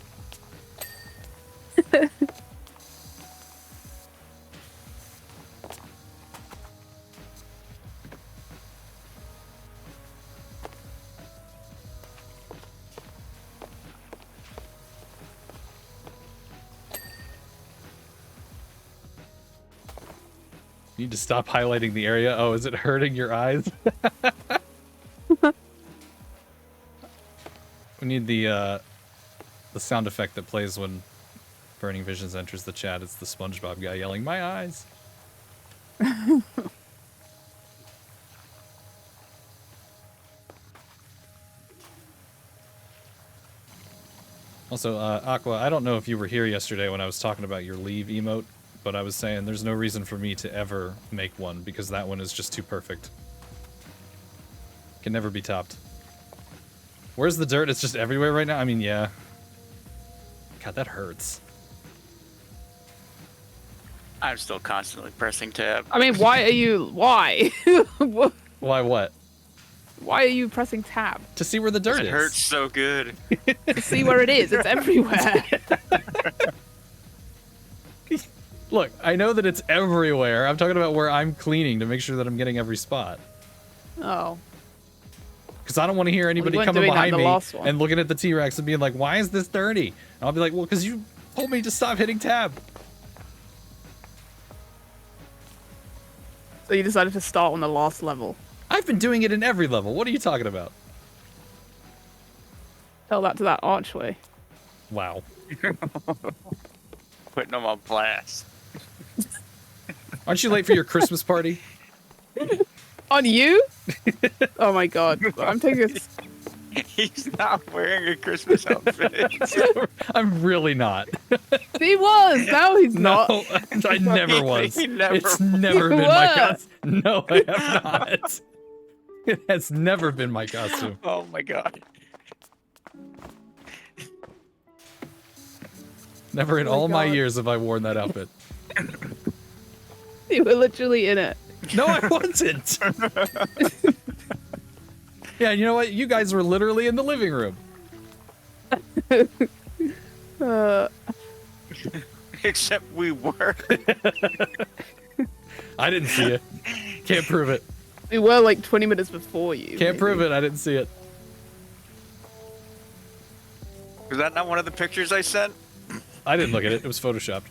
You need to stop highlighting the area. Oh, is it hurting your eyes? We need the sound effect that plays when Burning Visions enters the chat. It's the SpongeBob guy yelling, "My eyes!" Also, Aqua, I don't know if you were here yesterday when I was talking about your leave emote, but I was saying there's no reason for me to ever make one because that one is just too perfect. Can never be topped. Where's the dirt? It's just everywhere right now? I mean, yeah. God, that hurts. I'm still constantly pressing tab. I mean, why are you? Why? Why what? Why are you pressing tab? To see where the dirt It is. hurts so good. To see where it is. It's everywhere. Look, I know that it's everywhere. I'm talking about where I'm cleaning to make sure that I'm getting every spot. Oh. Because I don't want to hear anybody weren't coming doing that behind in the me last one. and looking at the T-Rex and being like, why is this dirty? And I'll be like, well, because you told me to stop hitting tab. So you decided to start on the last level. I've been doing it in every level. What are you talking about? Tell that to that archway. Wow. Putting them on blast. Aren't you late for your Christmas party? On you? Oh my god. I'm taking a... He's not wearing a Christmas outfit. I'm really not. He was! Now he's No, not. I never was. He never It's never been my was. costume. No, I have not. It has never been my costume. Oh my god. Never in Oh my all my God. years have I worn that outfit. You were literally in it. No, I wasn't. Yeah, you know what? You guys were literally in the living room. Except we were. I didn't see it. Can't prove it. We were like 20 minutes before you. Can't prove it. I didn't see it. Was that not one of the pictures I sent? I didn't look at it. It was photoshopped.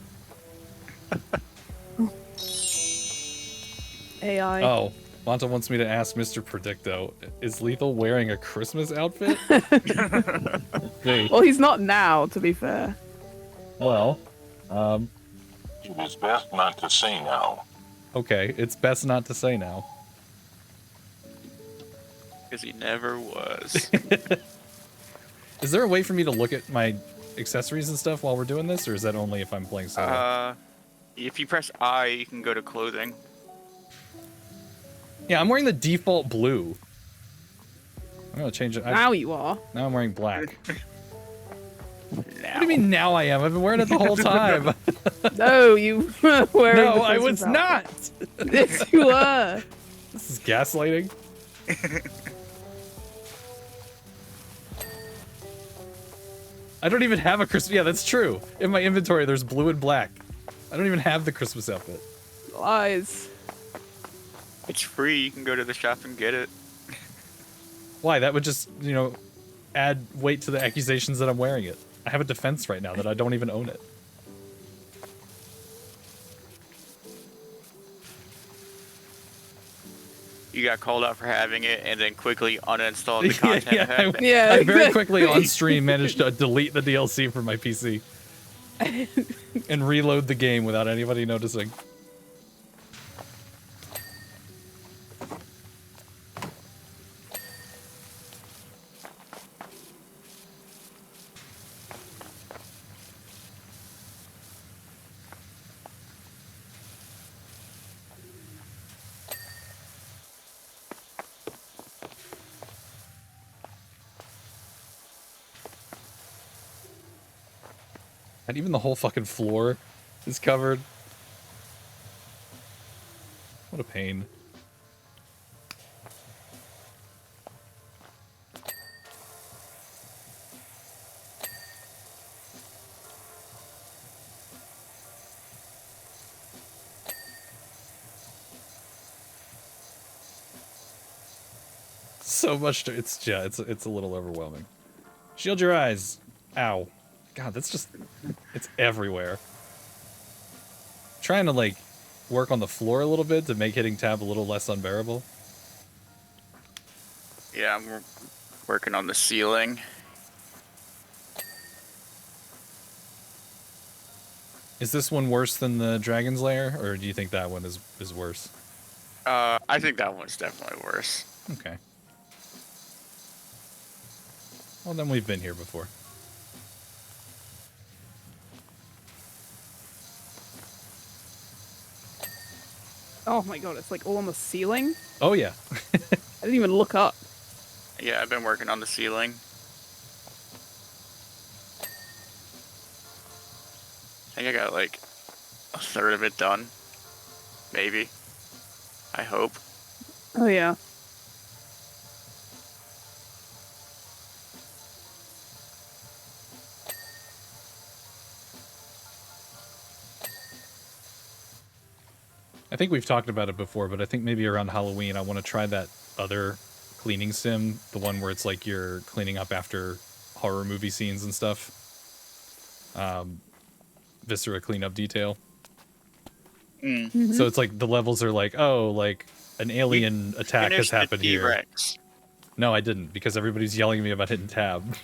AI. Oh, Wanta wants me to ask Mr. Predicto, is Lethal wearing a Christmas outfit? Hey, Well, he's not now, to be fair. well, It is best not to say now. okay. It's best not to say now. Because he never was. Is there a way for me to look at my accessories and stuff while we're doing this, or is that only if I'm playing solo? If you press I, you can go to clothing. Yeah, I'm wearing the default blue. I'm gonna change it. Now you are. Now I'm wearing black. Now. What do you mean now I am? I've been wearing it the whole time. No, you were wearing No, the I Christmas was not. outfit. Yes, you were. This is gaslighting. I don't even have a Christmas. Yeah, that's true. In my inventory, there's blue and black. I don't even have the Christmas outfit. Lies. It's free. You can go to the shop and get it. Why? That would just, you know, add weight to the accusations that I'm wearing it. I have a defense right now that I don't even own it. You got called out for having it and then quickly uninstalled the content. I very quickly on stream managed to delete the DLC from my PC and reload the game without anybody noticing. And even the whole fucking floor is covered. What a pain. So much to, it's a little overwhelming. Shield your eyes. Ow. God, that's just, it's everywhere. Trying to like work on the floor a little bit to make hitting tab a little less unbearable. Yeah, I'm working on the ceiling. Is this one worse than the Dragon's Lair, or do you think that one is worse? I think that one's definitely worse. Okay. Well, then we've been here before. Oh my god, it's like all on the ceiling. Oh yeah. I didn't even look up. Yeah, I've been working on the ceiling. I think I got like a third of it done. Maybe. I hope. Oh yeah. I think we've talked about it before, but I think maybe around Halloween I want to try that other cleaning sim, the one where it's like you're cleaning up after horror movie scenes and stuff. Viscera cleanup detail. Mm. So it's like the levels are like, oh, like an alien attack has Finish the happened here. T-Rex. No, I didn't, because everybody's yelling at me about hitting tab.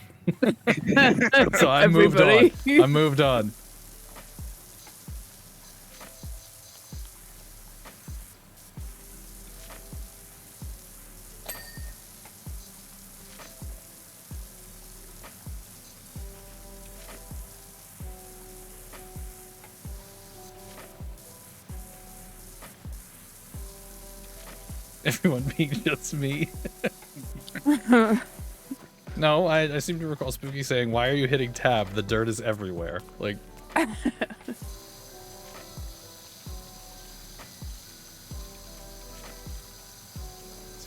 So I moved on. Everybody. I moved on. Everyone being just me. No, I seem to recall Spooky saying, "Why are you hitting tab? The dirt is everywhere." Like. See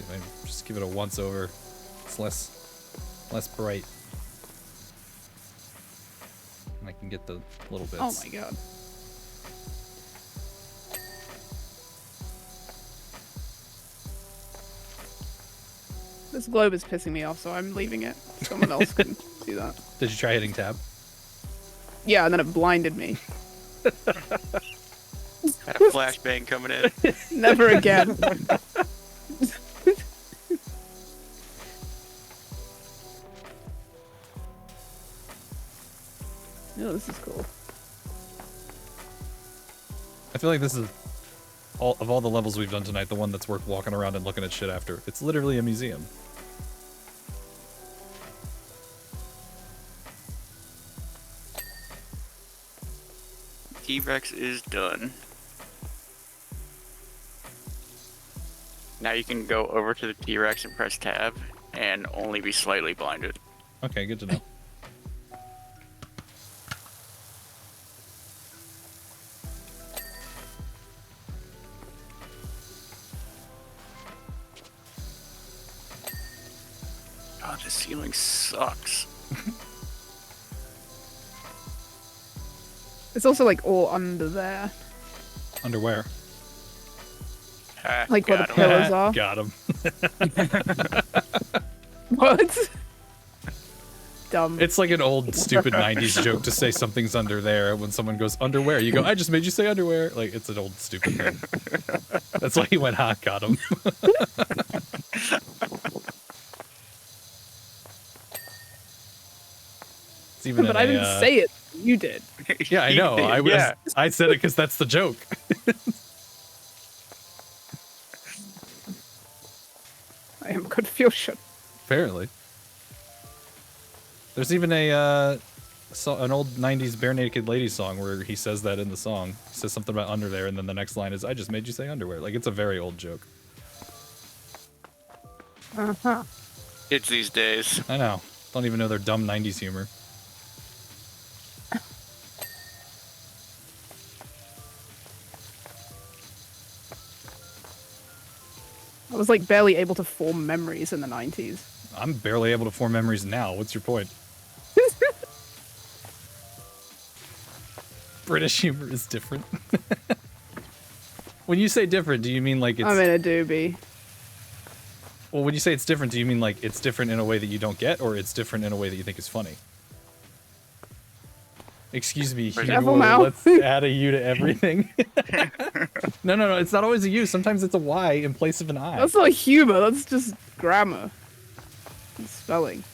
if I just give it a once over. It's less bright. And I can get the little bits. Oh my god. This globe is pissing me off, so I'm leaving it. Someone else can do that. Did you try hitting tab? Yeah, and then it blinded me. Got a flashbang coming in. Never again. Oh, this is cool. I feel like this is of all the levels we've done tonight, the one that's worth walking around and looking at shit after. It's literally a museum. T-Rex is done. Now you can go over to the T-Rex and press tab, and only be slightly blinded. Okay, good to know. God, this ceiling sucks. It's also like all under there, Underwear. Ah, like where the got him. pillars are. Got him. What? Dumb. It's like an old stupid 90s joke to say something's under there. When someone goes underwear, you go, I just made you say underwear. Like, it's an old stupid thing. That's why he went, ha, got him. It's even But I didn't say it. You did. Yeah, I know. Yeah. I said it because that's the joke. I am confusion. Apparently. There's even an old 90s Bare Naked Ladies song where he says that in the song. He says something about under there, and then the next line is, I just made you say underwear. Like, it's a very old joke. Uh-huh. Kids these days. I know. Don't even know their dumb 90s humor. I was like barely able to form memories in the 90s. I'm barely able to form memories now. What's your point? British humor is different. When you say different, do you mean like it's... I'm in a doobie. Well, when you say it's different, do you mean like it's different in a way that you don't get, or it's different in a way that you think is funny? Excuse me, Hugh, Careful, Mal. let's add a U to everything. No, it's not always a U. Sometimes it's a Y in place of an I. That's not humor, that's just grammar. And spelling.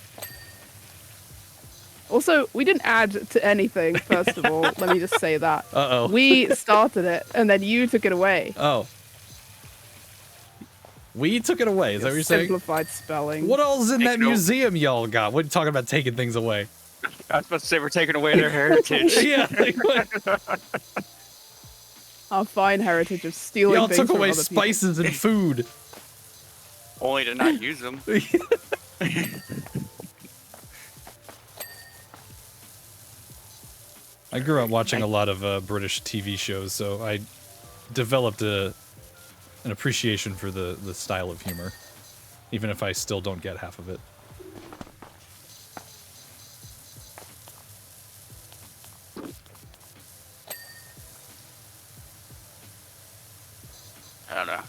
Also, we didn't add to anything, first of all. Let me just say that. Uh-oh. We started it, and then you took it away. Oh. We took it away, is that what you're saying? Simplified spelling. What else in that Nope. museum y'all got? What are you talking about taking things away? I was about to say we're taking away their heritage. Yeah, like, what? Our fine heritage of stealing Y'all things took from away other people. spices and food. Only to not use them. I grew up watching a lot of British TV shows, so I developed an appreciation for the style of humor, even if I still don't get half of it. I don't know.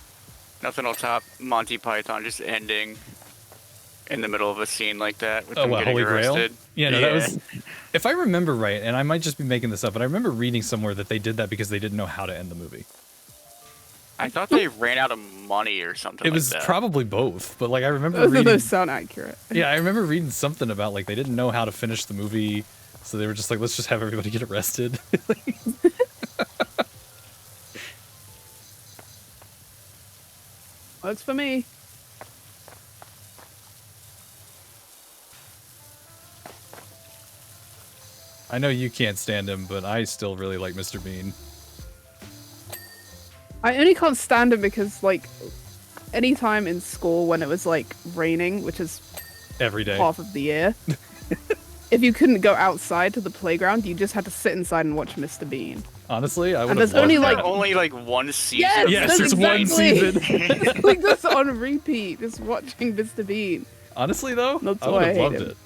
Nothing will top Monty Python just ending in the middle of a scene like that with them what, getting Holy Grail? arrested. Yeah, no, that was... If I remember right, and I might just be making this up, but I remember reading somewhere that they did that because they didn't know how to end the movie. I thought they ran out of money or something It was like that. probably both, but like I remember Both of reading... those sound accurate. Yeah, I remember reading something about like they didn't know how to finish the movie, so they were just like, let's just have everybody get arrested. Works for me. I know you can't stand him, but I still really like Mr. Bean. I only can't stand it because, like, anytime in school when it was, like, raining, which is Every day. half of the year, if you couldn't go outside to the playground, you just had to sit inside and watch Mr. Bean. Honestly, I would there's have only, loved like- that. only like one season. Yes, Yes, that's it's one exactly- season. like, just on repeat, just watching Mr. Bean. Honestly, though, That's I why would I have hate loved him. it.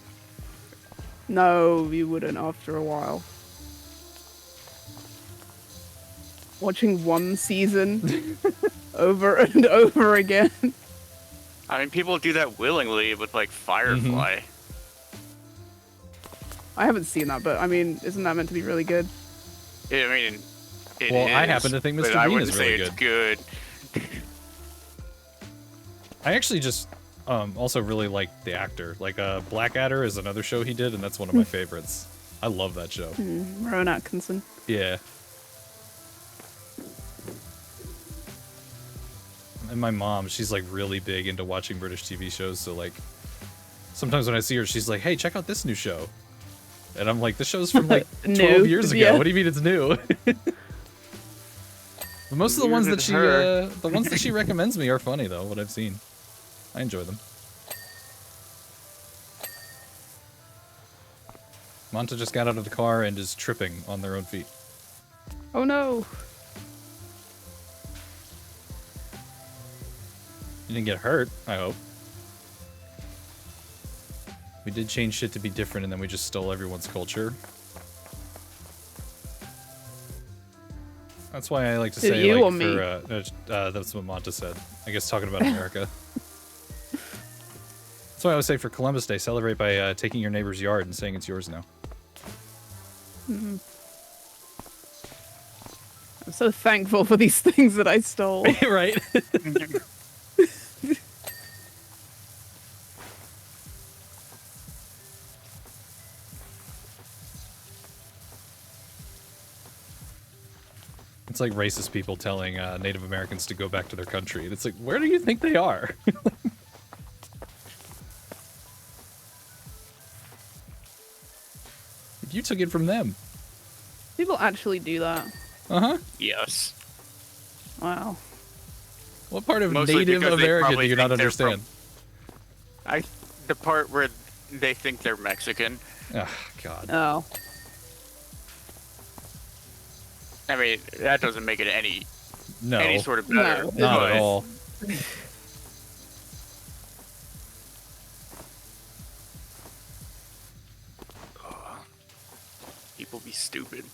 No, you wouldn't after a while. Watching one season over and over again. I mean, people do that willingly with like Firefly. Mm-hmm. I haven't seen that, but I mean, isn't that meant to be really good? I mean, it Well, I is, happen to think but Mr. I Bean wouldn't is say really it's good. I actually just also really like the actor. Like Blackadder is another show he did, and that's one of my favorites. I love that show. Rowan Atkinson. Yeah. And my mom, she's like really big into watching British TV shows, so like sometimes when I see her, she's like, "Hey, check out this new show." And I'm like, "The show's from like 12 New, years ago. yeah. What do you mean it's new?" But most of the ones Neither that did she her. the ones that she recommends me are funny though, what I've seen. I enjoy them. Monta just got out of the car and is tripping on their own feet. Oh no. You didn't get hurt, I hope. We did change shit to be different, and then we just stole everyone's culture. That's why I like to say, you like, or me? that's what Monta said. I guess talking about America. That's why I would say for Columbus Day, celebrate by taking your neighbor's yard and saying it's yours now. Mm-hmm. I'm so thankful for these things that I stole. Right? It's like racist people telling Native Americans to go back to their country. And it's like, where do you think they are? You took it from them. People actually do that. Uh-huh. Yes. Wow. What part of Mostly Native because they America do probably you not think they're from- understand? The part where they think they're Mexican. Oh, God. Oh. I mean, that doesn't make it any No, sort of better. No. not but at all. People be stupid.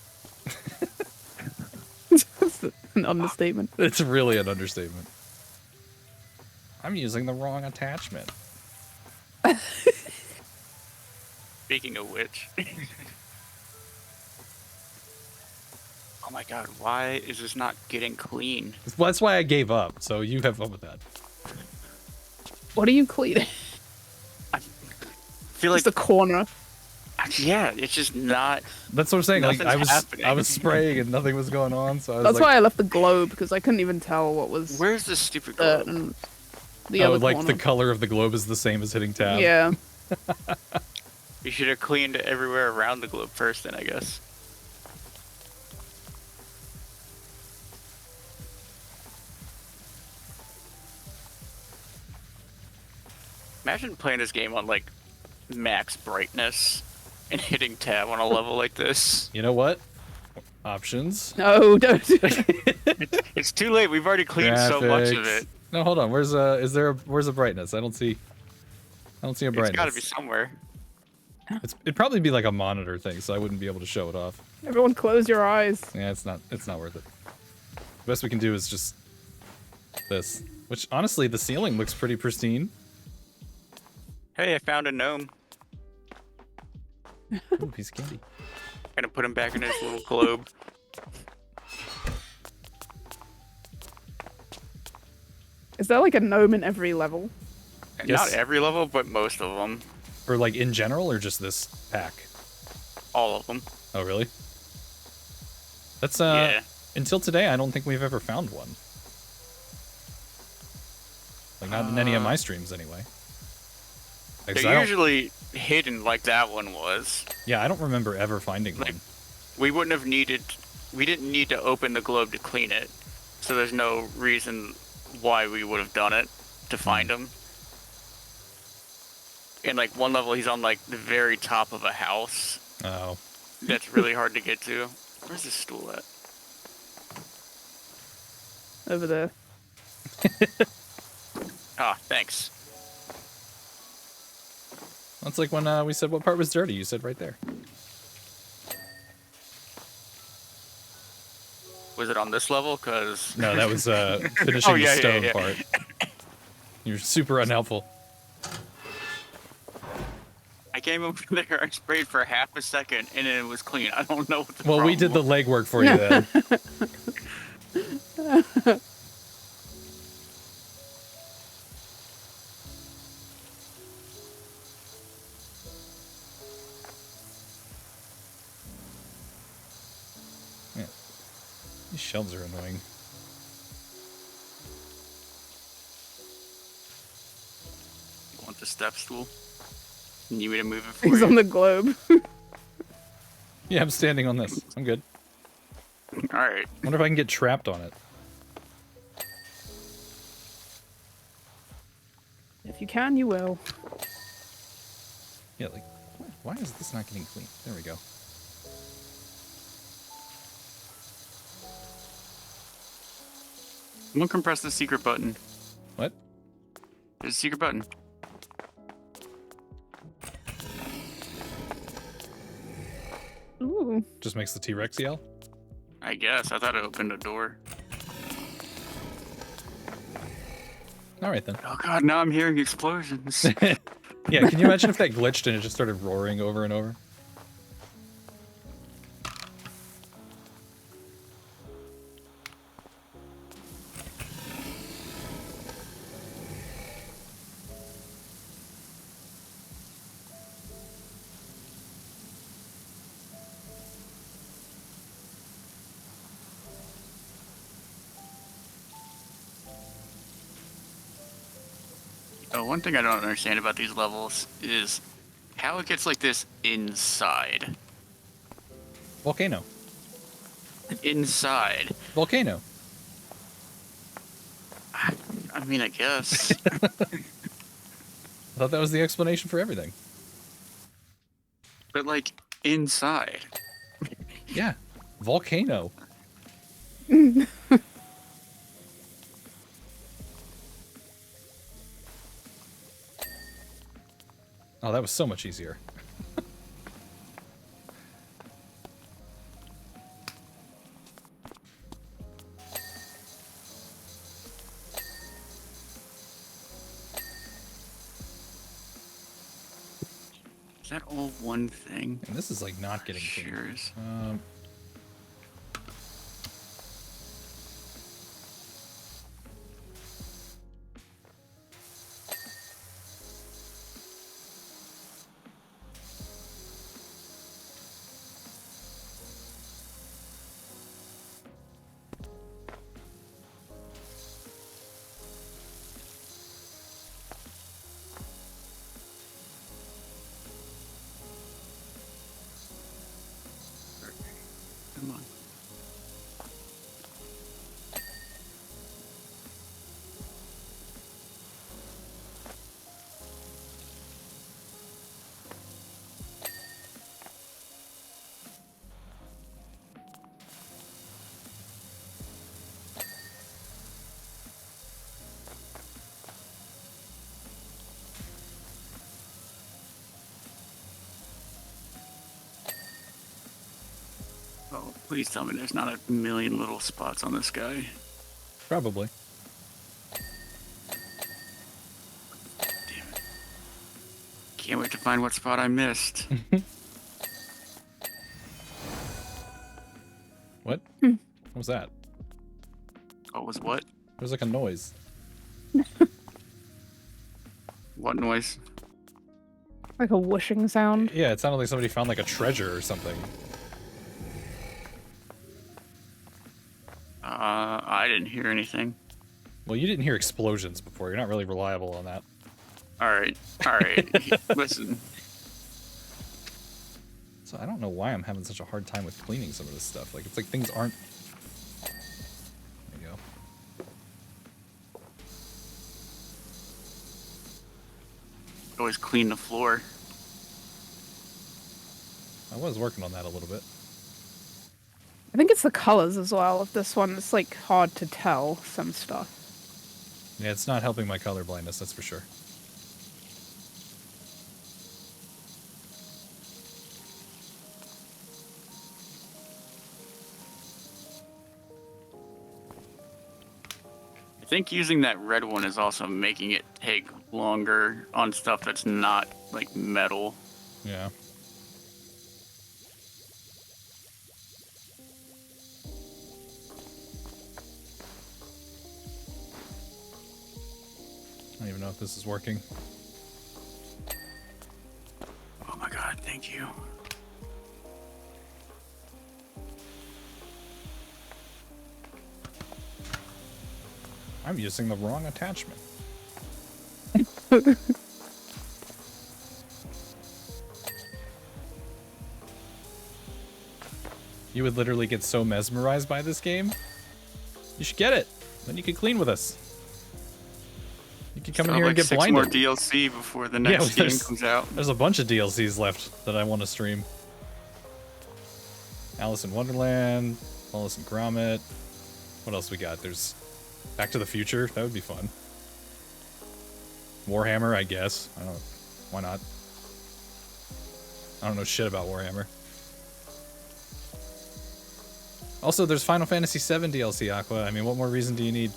That's an understatement. It's really an understatement. I'm using the wrong attachment. Speaking of which. Oh my god, why is this not getting clean? Well, that's why I gave up, so you have fun with that. What are you cleaning? I feel like Just a corner. yeah, it's just not. That's what I'm saying. Like Nothing's I happening. was spraying and nothing was going on, so I was That's like, why I left the globe, because I couldn't even tell what was Where's this stupid dirt globe? and the oh, other like corner. the color of the globe is the same as hitting tab. Yeah. You should have cleaned everywhere around the globe first, then I guess. Imagine playing this game on like max brightness and hitting tab on a level like this. You know what? Options. No, don't do it. It's too late. We've already cleaned so much of Graphics. it. No, hold on. Where's where's the brightness? I don't see a It's brightness. got to be somewhere. It'd probably be like a monitor thing, so I wouldn't be able to show it off. Everyone close your eyes. Yeah, it's not worth it. The best we can do is just this. Which honestly, the ceiling looks pretty pristine. Hey, I found a gnome. Ooh, piece of candy. Gonna put him back in his little globe. Is there like a gnome in every level? Yes. Not every level, but most of them. Or like in general, or just this pack? All of them. Oh, really? That's Yeah. Until today, I don't think we've ever found one. Like not in any of my streams, anyway. Like, 'cause I They're don't- usually hidden like that one was. yeah, I don't remember ever finding Like- one. We didn't need to open the globe to clean it. So there's no reason why we would have done it to find him. In like one level, he's on like the very top of a house. Oh, That's really hard to get to. Where's this stool at? Over there. Ah, thanks. that's like when we said what part was dirty. You said right there. Was it on this level? Cause No, that was finishing Oh, yeah, the yeah, stone yeah. part. You're super unhelpful. I came over there, I sprayed for half a second, and then it was clean. I don't know what the Well, we problem did the was. legwork for you then. Yeah. These shelves are annoying. You want the step stool? You need me to move it for He's you? on the globe. Yeah, I'm standing on this. I'm good. Alright. Wonder if I can get trapped on it. If you can, you will. Yeah, like, Why is this not getting clean? There we go. Someone can press the secret button. What? There's a secret button. Ooh. Just makes the T-Rex yell? I guess. I thought it opened a door. Alright then. Oh god, now I'm hearing explosions. Yeah, can you imagine if that glitched and it just started roaring over and over? Oh, one thing I don't understand about these levels is how it gets like this inside. Volcano. Inside. Volcano. I mean, I guess. I thought that was the explanation for everything. But like, inside. Yeah. Volcano. Oh, that was so much easier. Is that all one thing? And this is like not getting clean. Sure is. Come on. Oh, please tell me there's not a million little spots on this guy. Probably. Damn it. Can't wait to find what spot I missed. What? What was that? Oh, was what? There was like a noise. What noise? Like a whooshing sound. Yeah, it sounded like somebody found like a treasure or something. I didn't hear anything. Well, you didn't hear explosions before. You're not really reliable on that. Alright. Listen. So I don't know why I'm having such a hard time with cleaning some of this stuff. Like, it's like things aren't... There you go. Always clean the floor. I was working on that a little bit. I think it's the colors as well of this one. It's like hard to tell some stuff. Yeah, it's not helping my color blindness, that's for sure. I think using that red one is also making it take longer on stuff that's not like metal. Yeah. I don't even know if this is working. Oh my god, thank you. I'm using the wrong attachment. You would literally get so mesmerized by this game. You should get it. Then you can clean with us. You can come Still in here have and like get 6 blinded. more DLC before the next game there's- comes out. There's a bunch of DLCs left that I want to stream. Alice in Wonderland, Wallace and Gromit. What else we got? There's Back to the Future. That would be fun. Warhammer, I guess. I don't know. Why not? I don't know shit about Warhammer. Also, there's Final Fantasy VII DLC, Aqua. I mean, what more reason do you need?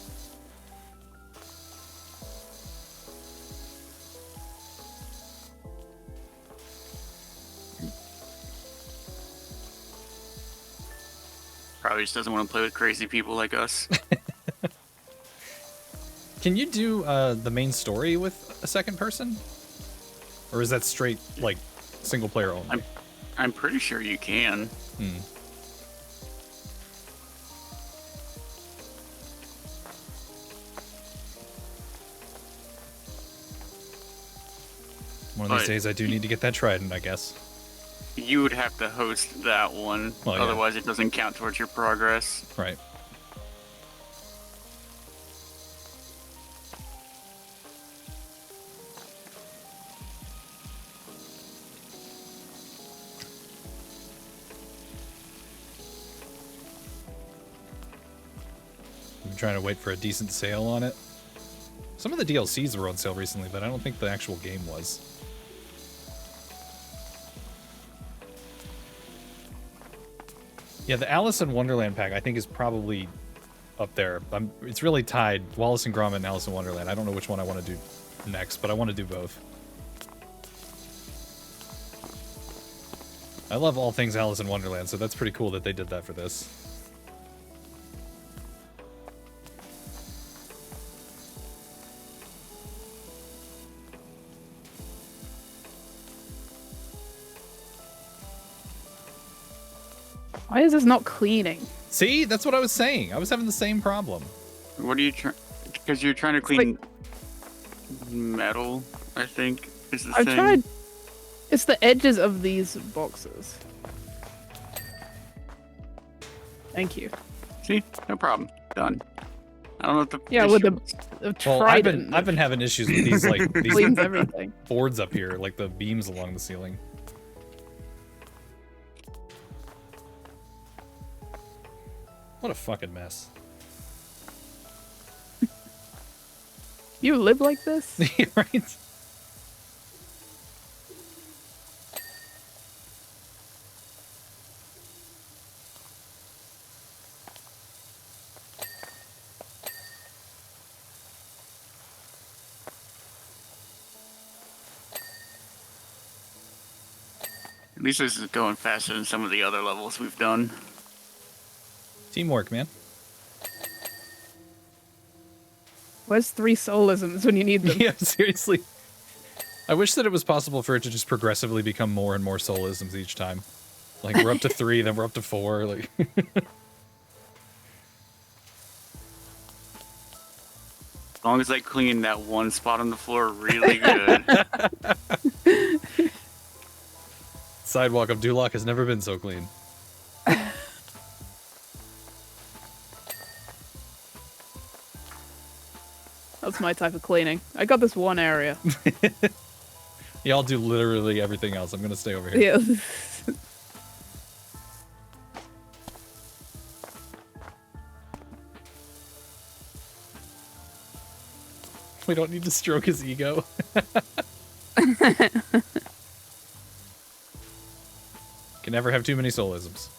Probably just doesn't want to play with crazy people like us. Can you do the main story with a second person? Or is that straight, like, single player only? I'm pretty sure you can. Hmm. One of these But- days I do need to get that trident, I guess. You would have to host that one, Well, yeah. otherwise it doesn't count towards your progress. Right. I'm trying to wait for a decent sale on it. Some of the DLCs were on sale recently, but I don't think the actual game was. Yeah, the Alice in Wonderland pack I think is probably up there. It's really tied. Wallace and Gromit and Alice in Wonderland. I don't know which one I want to do next, but I want to do both. I love all things Alice in Wonderland, so that's pretty cool that they did that for this. Why is this not cleaning? See? That's what I was saying. I was having the same problem. What are you trying? Because you're trying to clean metal, I think, is the I've thing. tried. It's the edges of these boxes. Thank you. See? No problem. Done. I don't know what the Yeah, with issue the is. Well, trident. I've been having issues with these like these cleans everything. boards up here, like the beams along the ceiling. What a fucking mess. You live like this? Right? At least this is going faster than some of the other levels we've done. Teamwork, man. Where's 3 soulisms when you need them? Yeah, seriously. I wish that it was possible for it to just progressively become more and more soulisms each time. Like, we're up to 3, then we're up to 4, like... As long as I clean that one spot on the floor really good. Sidewalk of Duloc has never been so clean. That's my type of cleaning. I got this one area. Y'all do literally everything else. I'm gonna stay over here. Yeah. We don't need to stroke his ego. Can never have too many soulisms.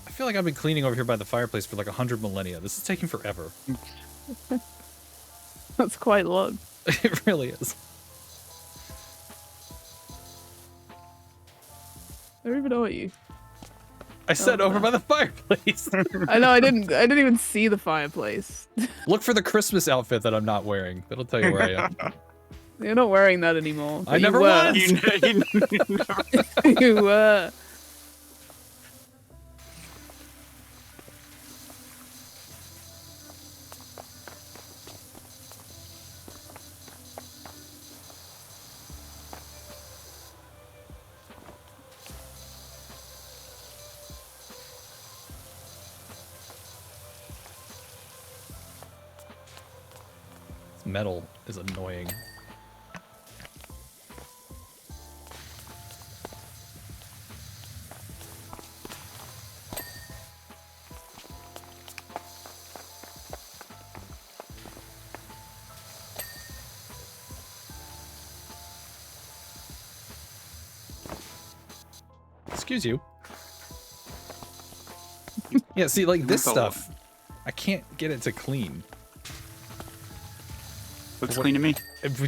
I feel like I've been cleaning over here by the fireplace for like 100 millennia. This is taking forever. That's quite long. It really is. I don't even know what you. I said over by the fireplace. I know. I didn't even see the fireplace. Look for the Christmas outfit that I'm not wearing. That'll tell you where I am. You're not wearing that anymore. I but never you were. was. You were. Metal is annoying. Excuse you. Yeah, see, like this stuff, I can't get it to clean. Looks clean to me.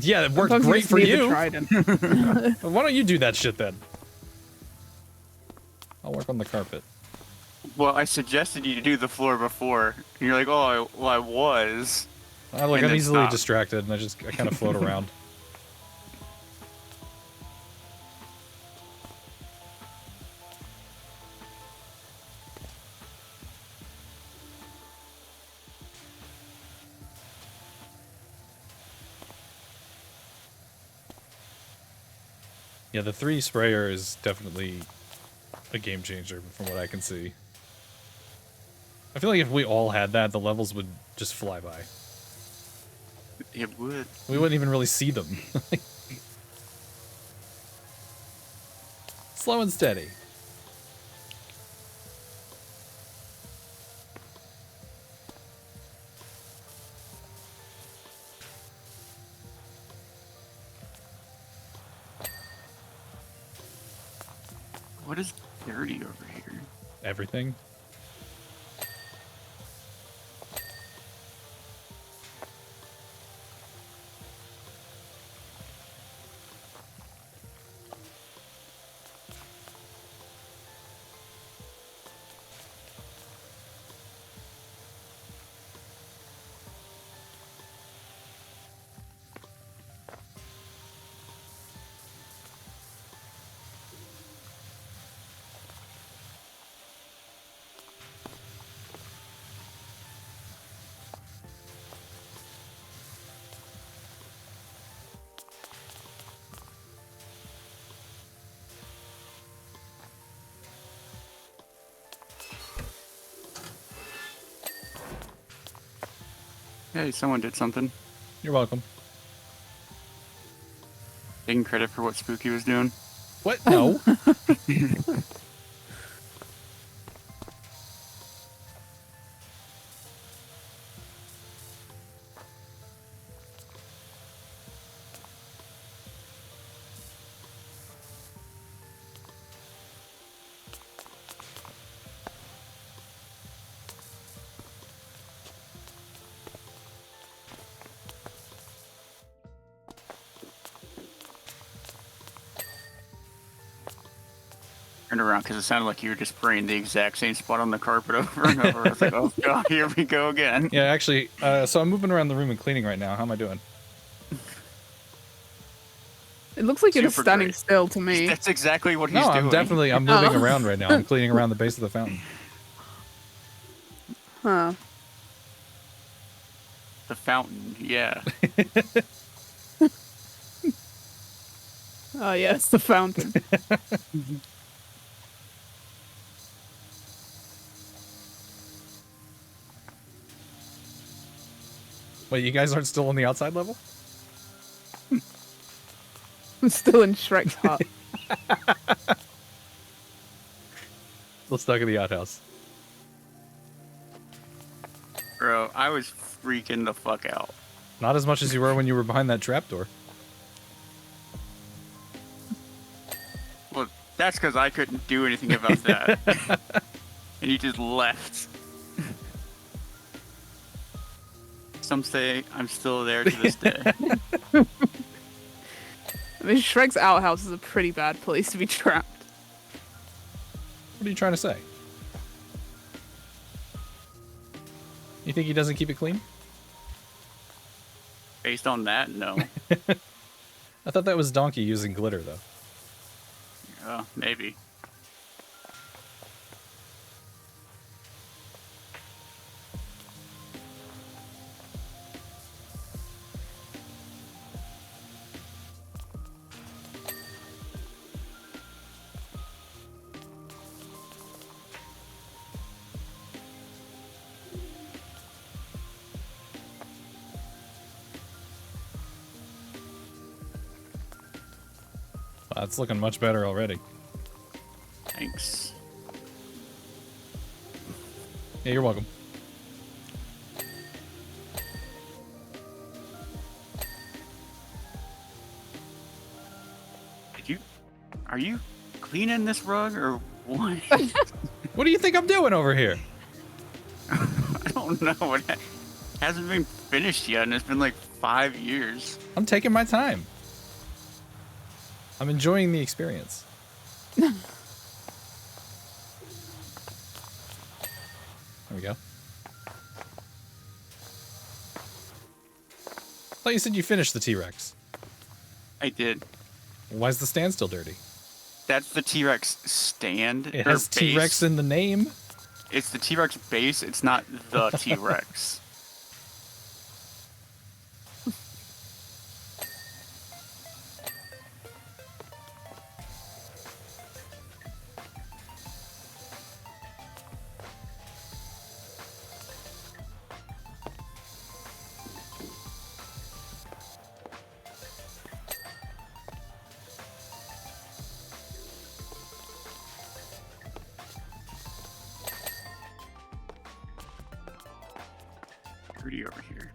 Yeah, it worked Sometimes great just for need the you. trident. Why don't you do that shit then? I'll work on the carpet. Well, I suggested you to do the floor before, and you're like, "Oh, well, I was." Look, And I'm then easily stop. distracted, and I kind of float around. Yeah, the 3 sprayer is definitely a game changer from what I can see. I feel like if we all had that, the levels would just fly by. It would. We wouldn't even really see them. Slow and steady. What is dirty over here? Everything. Hey, someone did something. You're welcome. Taking credit for what Spooky was doing. What? No. Turned around because it sounded like you were just spraying the exact same spot on the carpet over and over. I was like, oh god, here we go again. Yeah, actually, so I'm moving around the room and cleaning right now. How am I doing? It looks like you're just Super standing great. still to me. That's exactly what he's No, doing. I'm moving Oh. around right now. I'm cleaning around the base of the fountain. Huh. The fountain, yeah. Oh yes, the fountain. Wait, you guys aren't still on the outside level? I'm still in Shrek's hut. Still stuck in the outhouse. Bro, I was freaking the fuck out. Not as much as you were when you were behind that trapdoor. Well, that's because I couldn't do anything about that. And you just left. Some say I'm still there to this day. I mean, Shrek's outhouse is a pretty bad place to be trapped. What are you trying to say? You think he doesn't keep it clean? Based on that, no. I thought that was Donkey using glitter, though. Maybe. It's looking much better already. Thanks. Yeah, you're welcome. Are you cleaning this rug or what? What do you think I'm doing over here? I don't know. It hasn't been finished yet, and it's been like 5 years. I'm taking my time. I'm enjoying the experience. There we go. I thought you said you finished the T-Rex. I did. Why's the stand still dirty? That's the T-Rex stand. It or has T-Rex base. in the name. It's the T-Rex base. It's not the T-Rex. Pretty over here.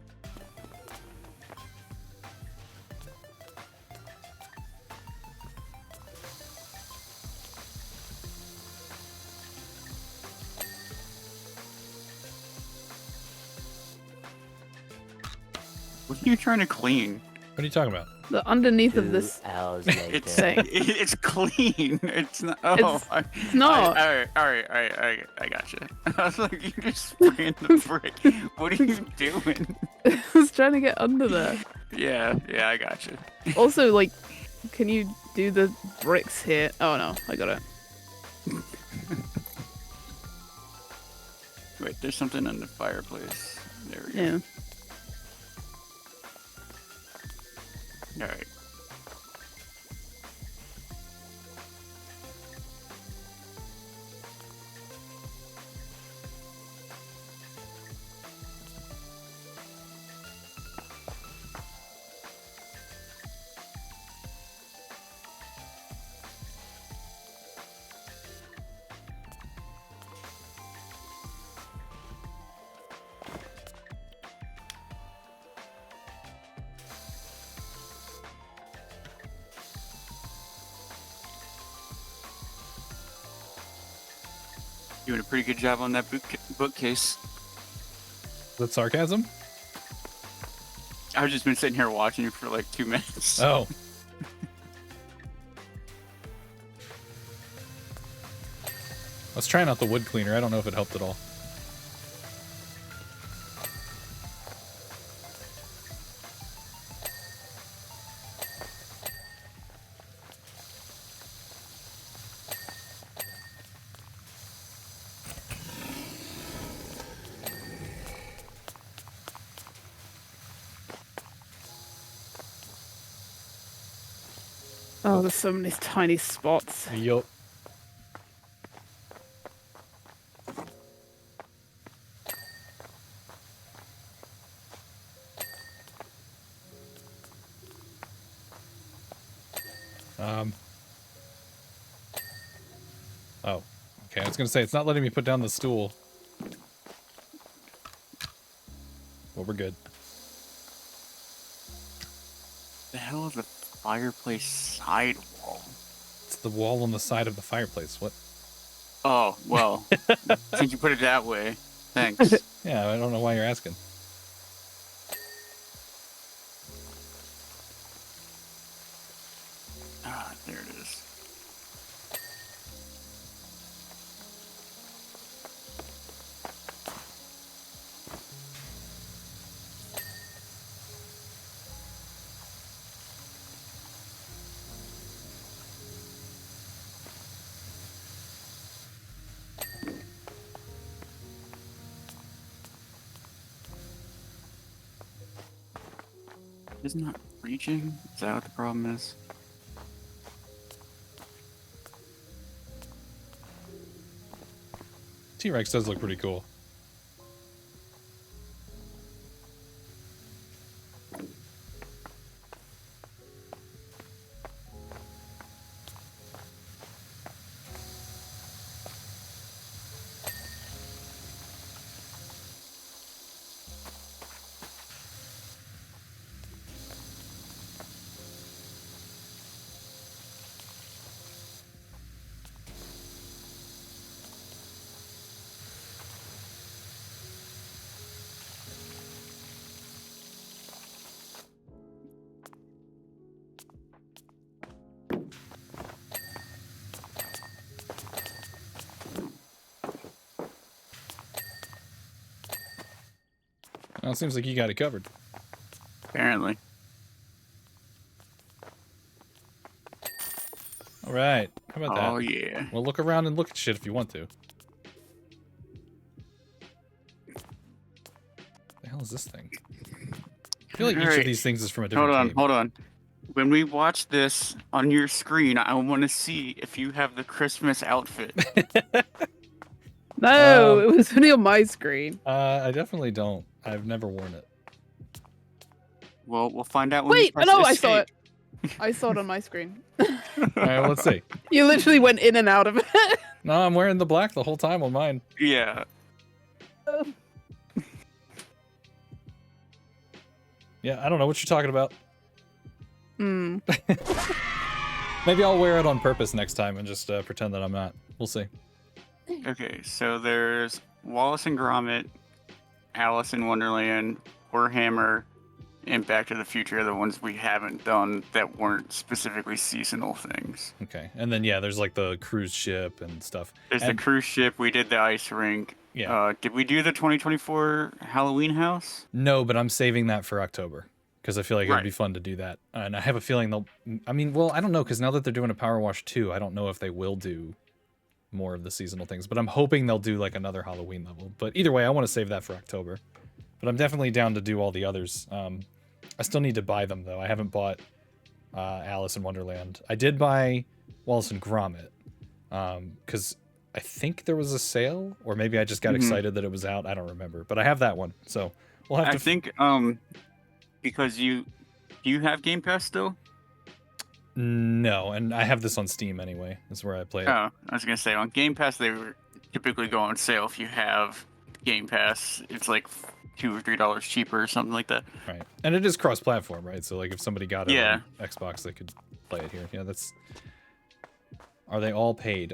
What are you trying to clean? What are you talking about? The underneath of 2 this hours later. It's thing. it's clean. It's not. Oh, It's not. All right. I gotcha. I was like, you just spraying the brick. What are you doing? I was trying to get under there. Yeah, I gotcha. Also, like, can you do the bricks here? Oh no, I got it. Wait, there's something in the fireplace. There we go. Yeah. All right. Doing a pretty good job on that bookcase. That sarcasm? I've just been sitting here watching you for like 2 minutes. Oh. I was trying out the wood cleaner. I don't know if it helped at all. Oh, there's so many tiny spots. Yup. Oh. Okay, I was gonna say, it's not letting me put down the stool. Well, we're good. The hell is a fireplace sidewall? It's the wall on the side of the fireplace. What? Oh, well, since you put it that way, thanks. Yeah, I don't know why you're asking. Ah, there it is. It's not reaching? Is that what the problem is? T-Rex does look pretty cool. Well, it seems like you got it covered. Apparently. All right. How about that? Oh, yeah. Well, look around and look at shit if you want to. The hell is this thing? I feel like each of these things is from a different game. Hold on. When we watch this on your screen, I want to see if you have the Christmas outfit. No, it was only on my screen. I definitely don't. I've never worn it. Well, we'll find out when Wait, you press no, I saw escape. it. I saw it on my screen. All right, well, let's see. You literally went in and out of it. No, I'm wearing the black the whole time on mine. Yeah. Yeah, I don't know what you're talking about. Hmm. Maybe I'll wear it on purpose next time and just pretend that I'm not. We'll see. Okay, so there's Wallace and Gromit, Alice in Wonderland, Warhammer, and Back to the Future are the ones we haven't done that weren't specifically seasonal things. Okay, and then yeah, there's like the cruise ship and stuff. There's And- the cruise ship, we did the ice rink. Yeah. Did we do the 2024 Halloween house? No, but I'm saving that for October because I feel like it would Right. be fun to do that. And I have a feeling they'll. I mean, well, I don't know because now that they're doing a Powerwash 2, I don't know if they will do more of the seasonal things. But I'm hoping they'll do like another Halloween level. But either way, I want to save that for October. But I'm definitely down to do all the others. I still need to buy them though. I haven't bought Alice in Wonderland. I did buy Wallace and Gromit because I think there was a sale, or maybe I just got excited that it was out. I don't remember, but I have that one, so we'll have I to. think because do you have Game Pass still? No, and I have this on Steam anyway. That's where I play it. Oh, I was gonna say on Game Pass they were typically go on sale if you have Game Pass. It's like $2 or $3 cheaper or something like that. Right, and it is cross-platform, right? So like, if somebody got it Yeah. on Xbox, they could play it here. Yeah, that's. Are they all paid?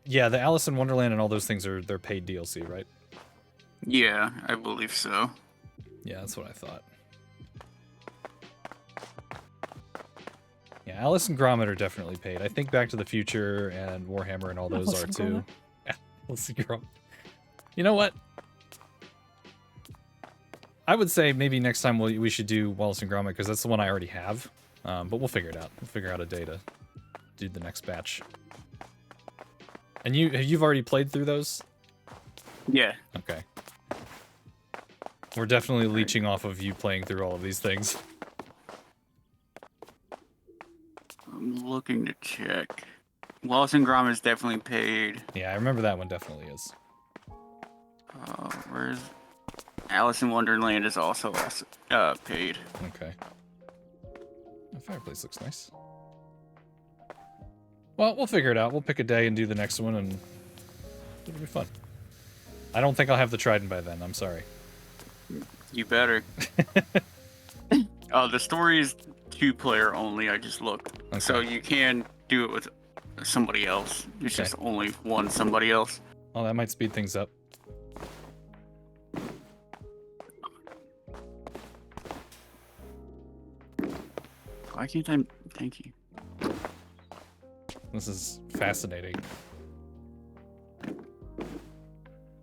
Yeah, the Alice in Wonderland and all those things they're paid DLC, right? Yeah, I believe so. Yeah, that's what I thought. Yeah, Alice and Gromit are definitely paid. I think Back to the Future and Warhammer and all those Alice are and too. Gromit. Yeah, Alice and Gromit. You know what? I would say maybe next time we should do Wallace and Gromit because that's the one I already have. But we'll figure it out. We'll figure out a day to do the next batch. And you've already played through those? Yeah. Okay. We're definitely leeching off of you playing through all of these things. I'm looking to check. Wallace and Gromit is definitely paid. Yeah, I remember that one definitely is. Where's Alice in Wonderland is also paid. Okay. The fireplace looks nice. Well, we'll figure it out. We'll pick a day and do the next one, and it'll be fun. I don't think I'll have the Trident by then. I'm sorry. You better. The story is 2-player only. I just looked, so Okay. you can do it with somebody else. It's Okay. just only one somebody else. Well, that might speed things up. Why can't I? Thank you. This is fascinating.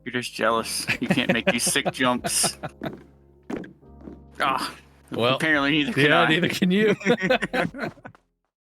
You're just jealous. You can't make these sick jumps. Ah. Well, Apparently neither can yeah, I. neither can you.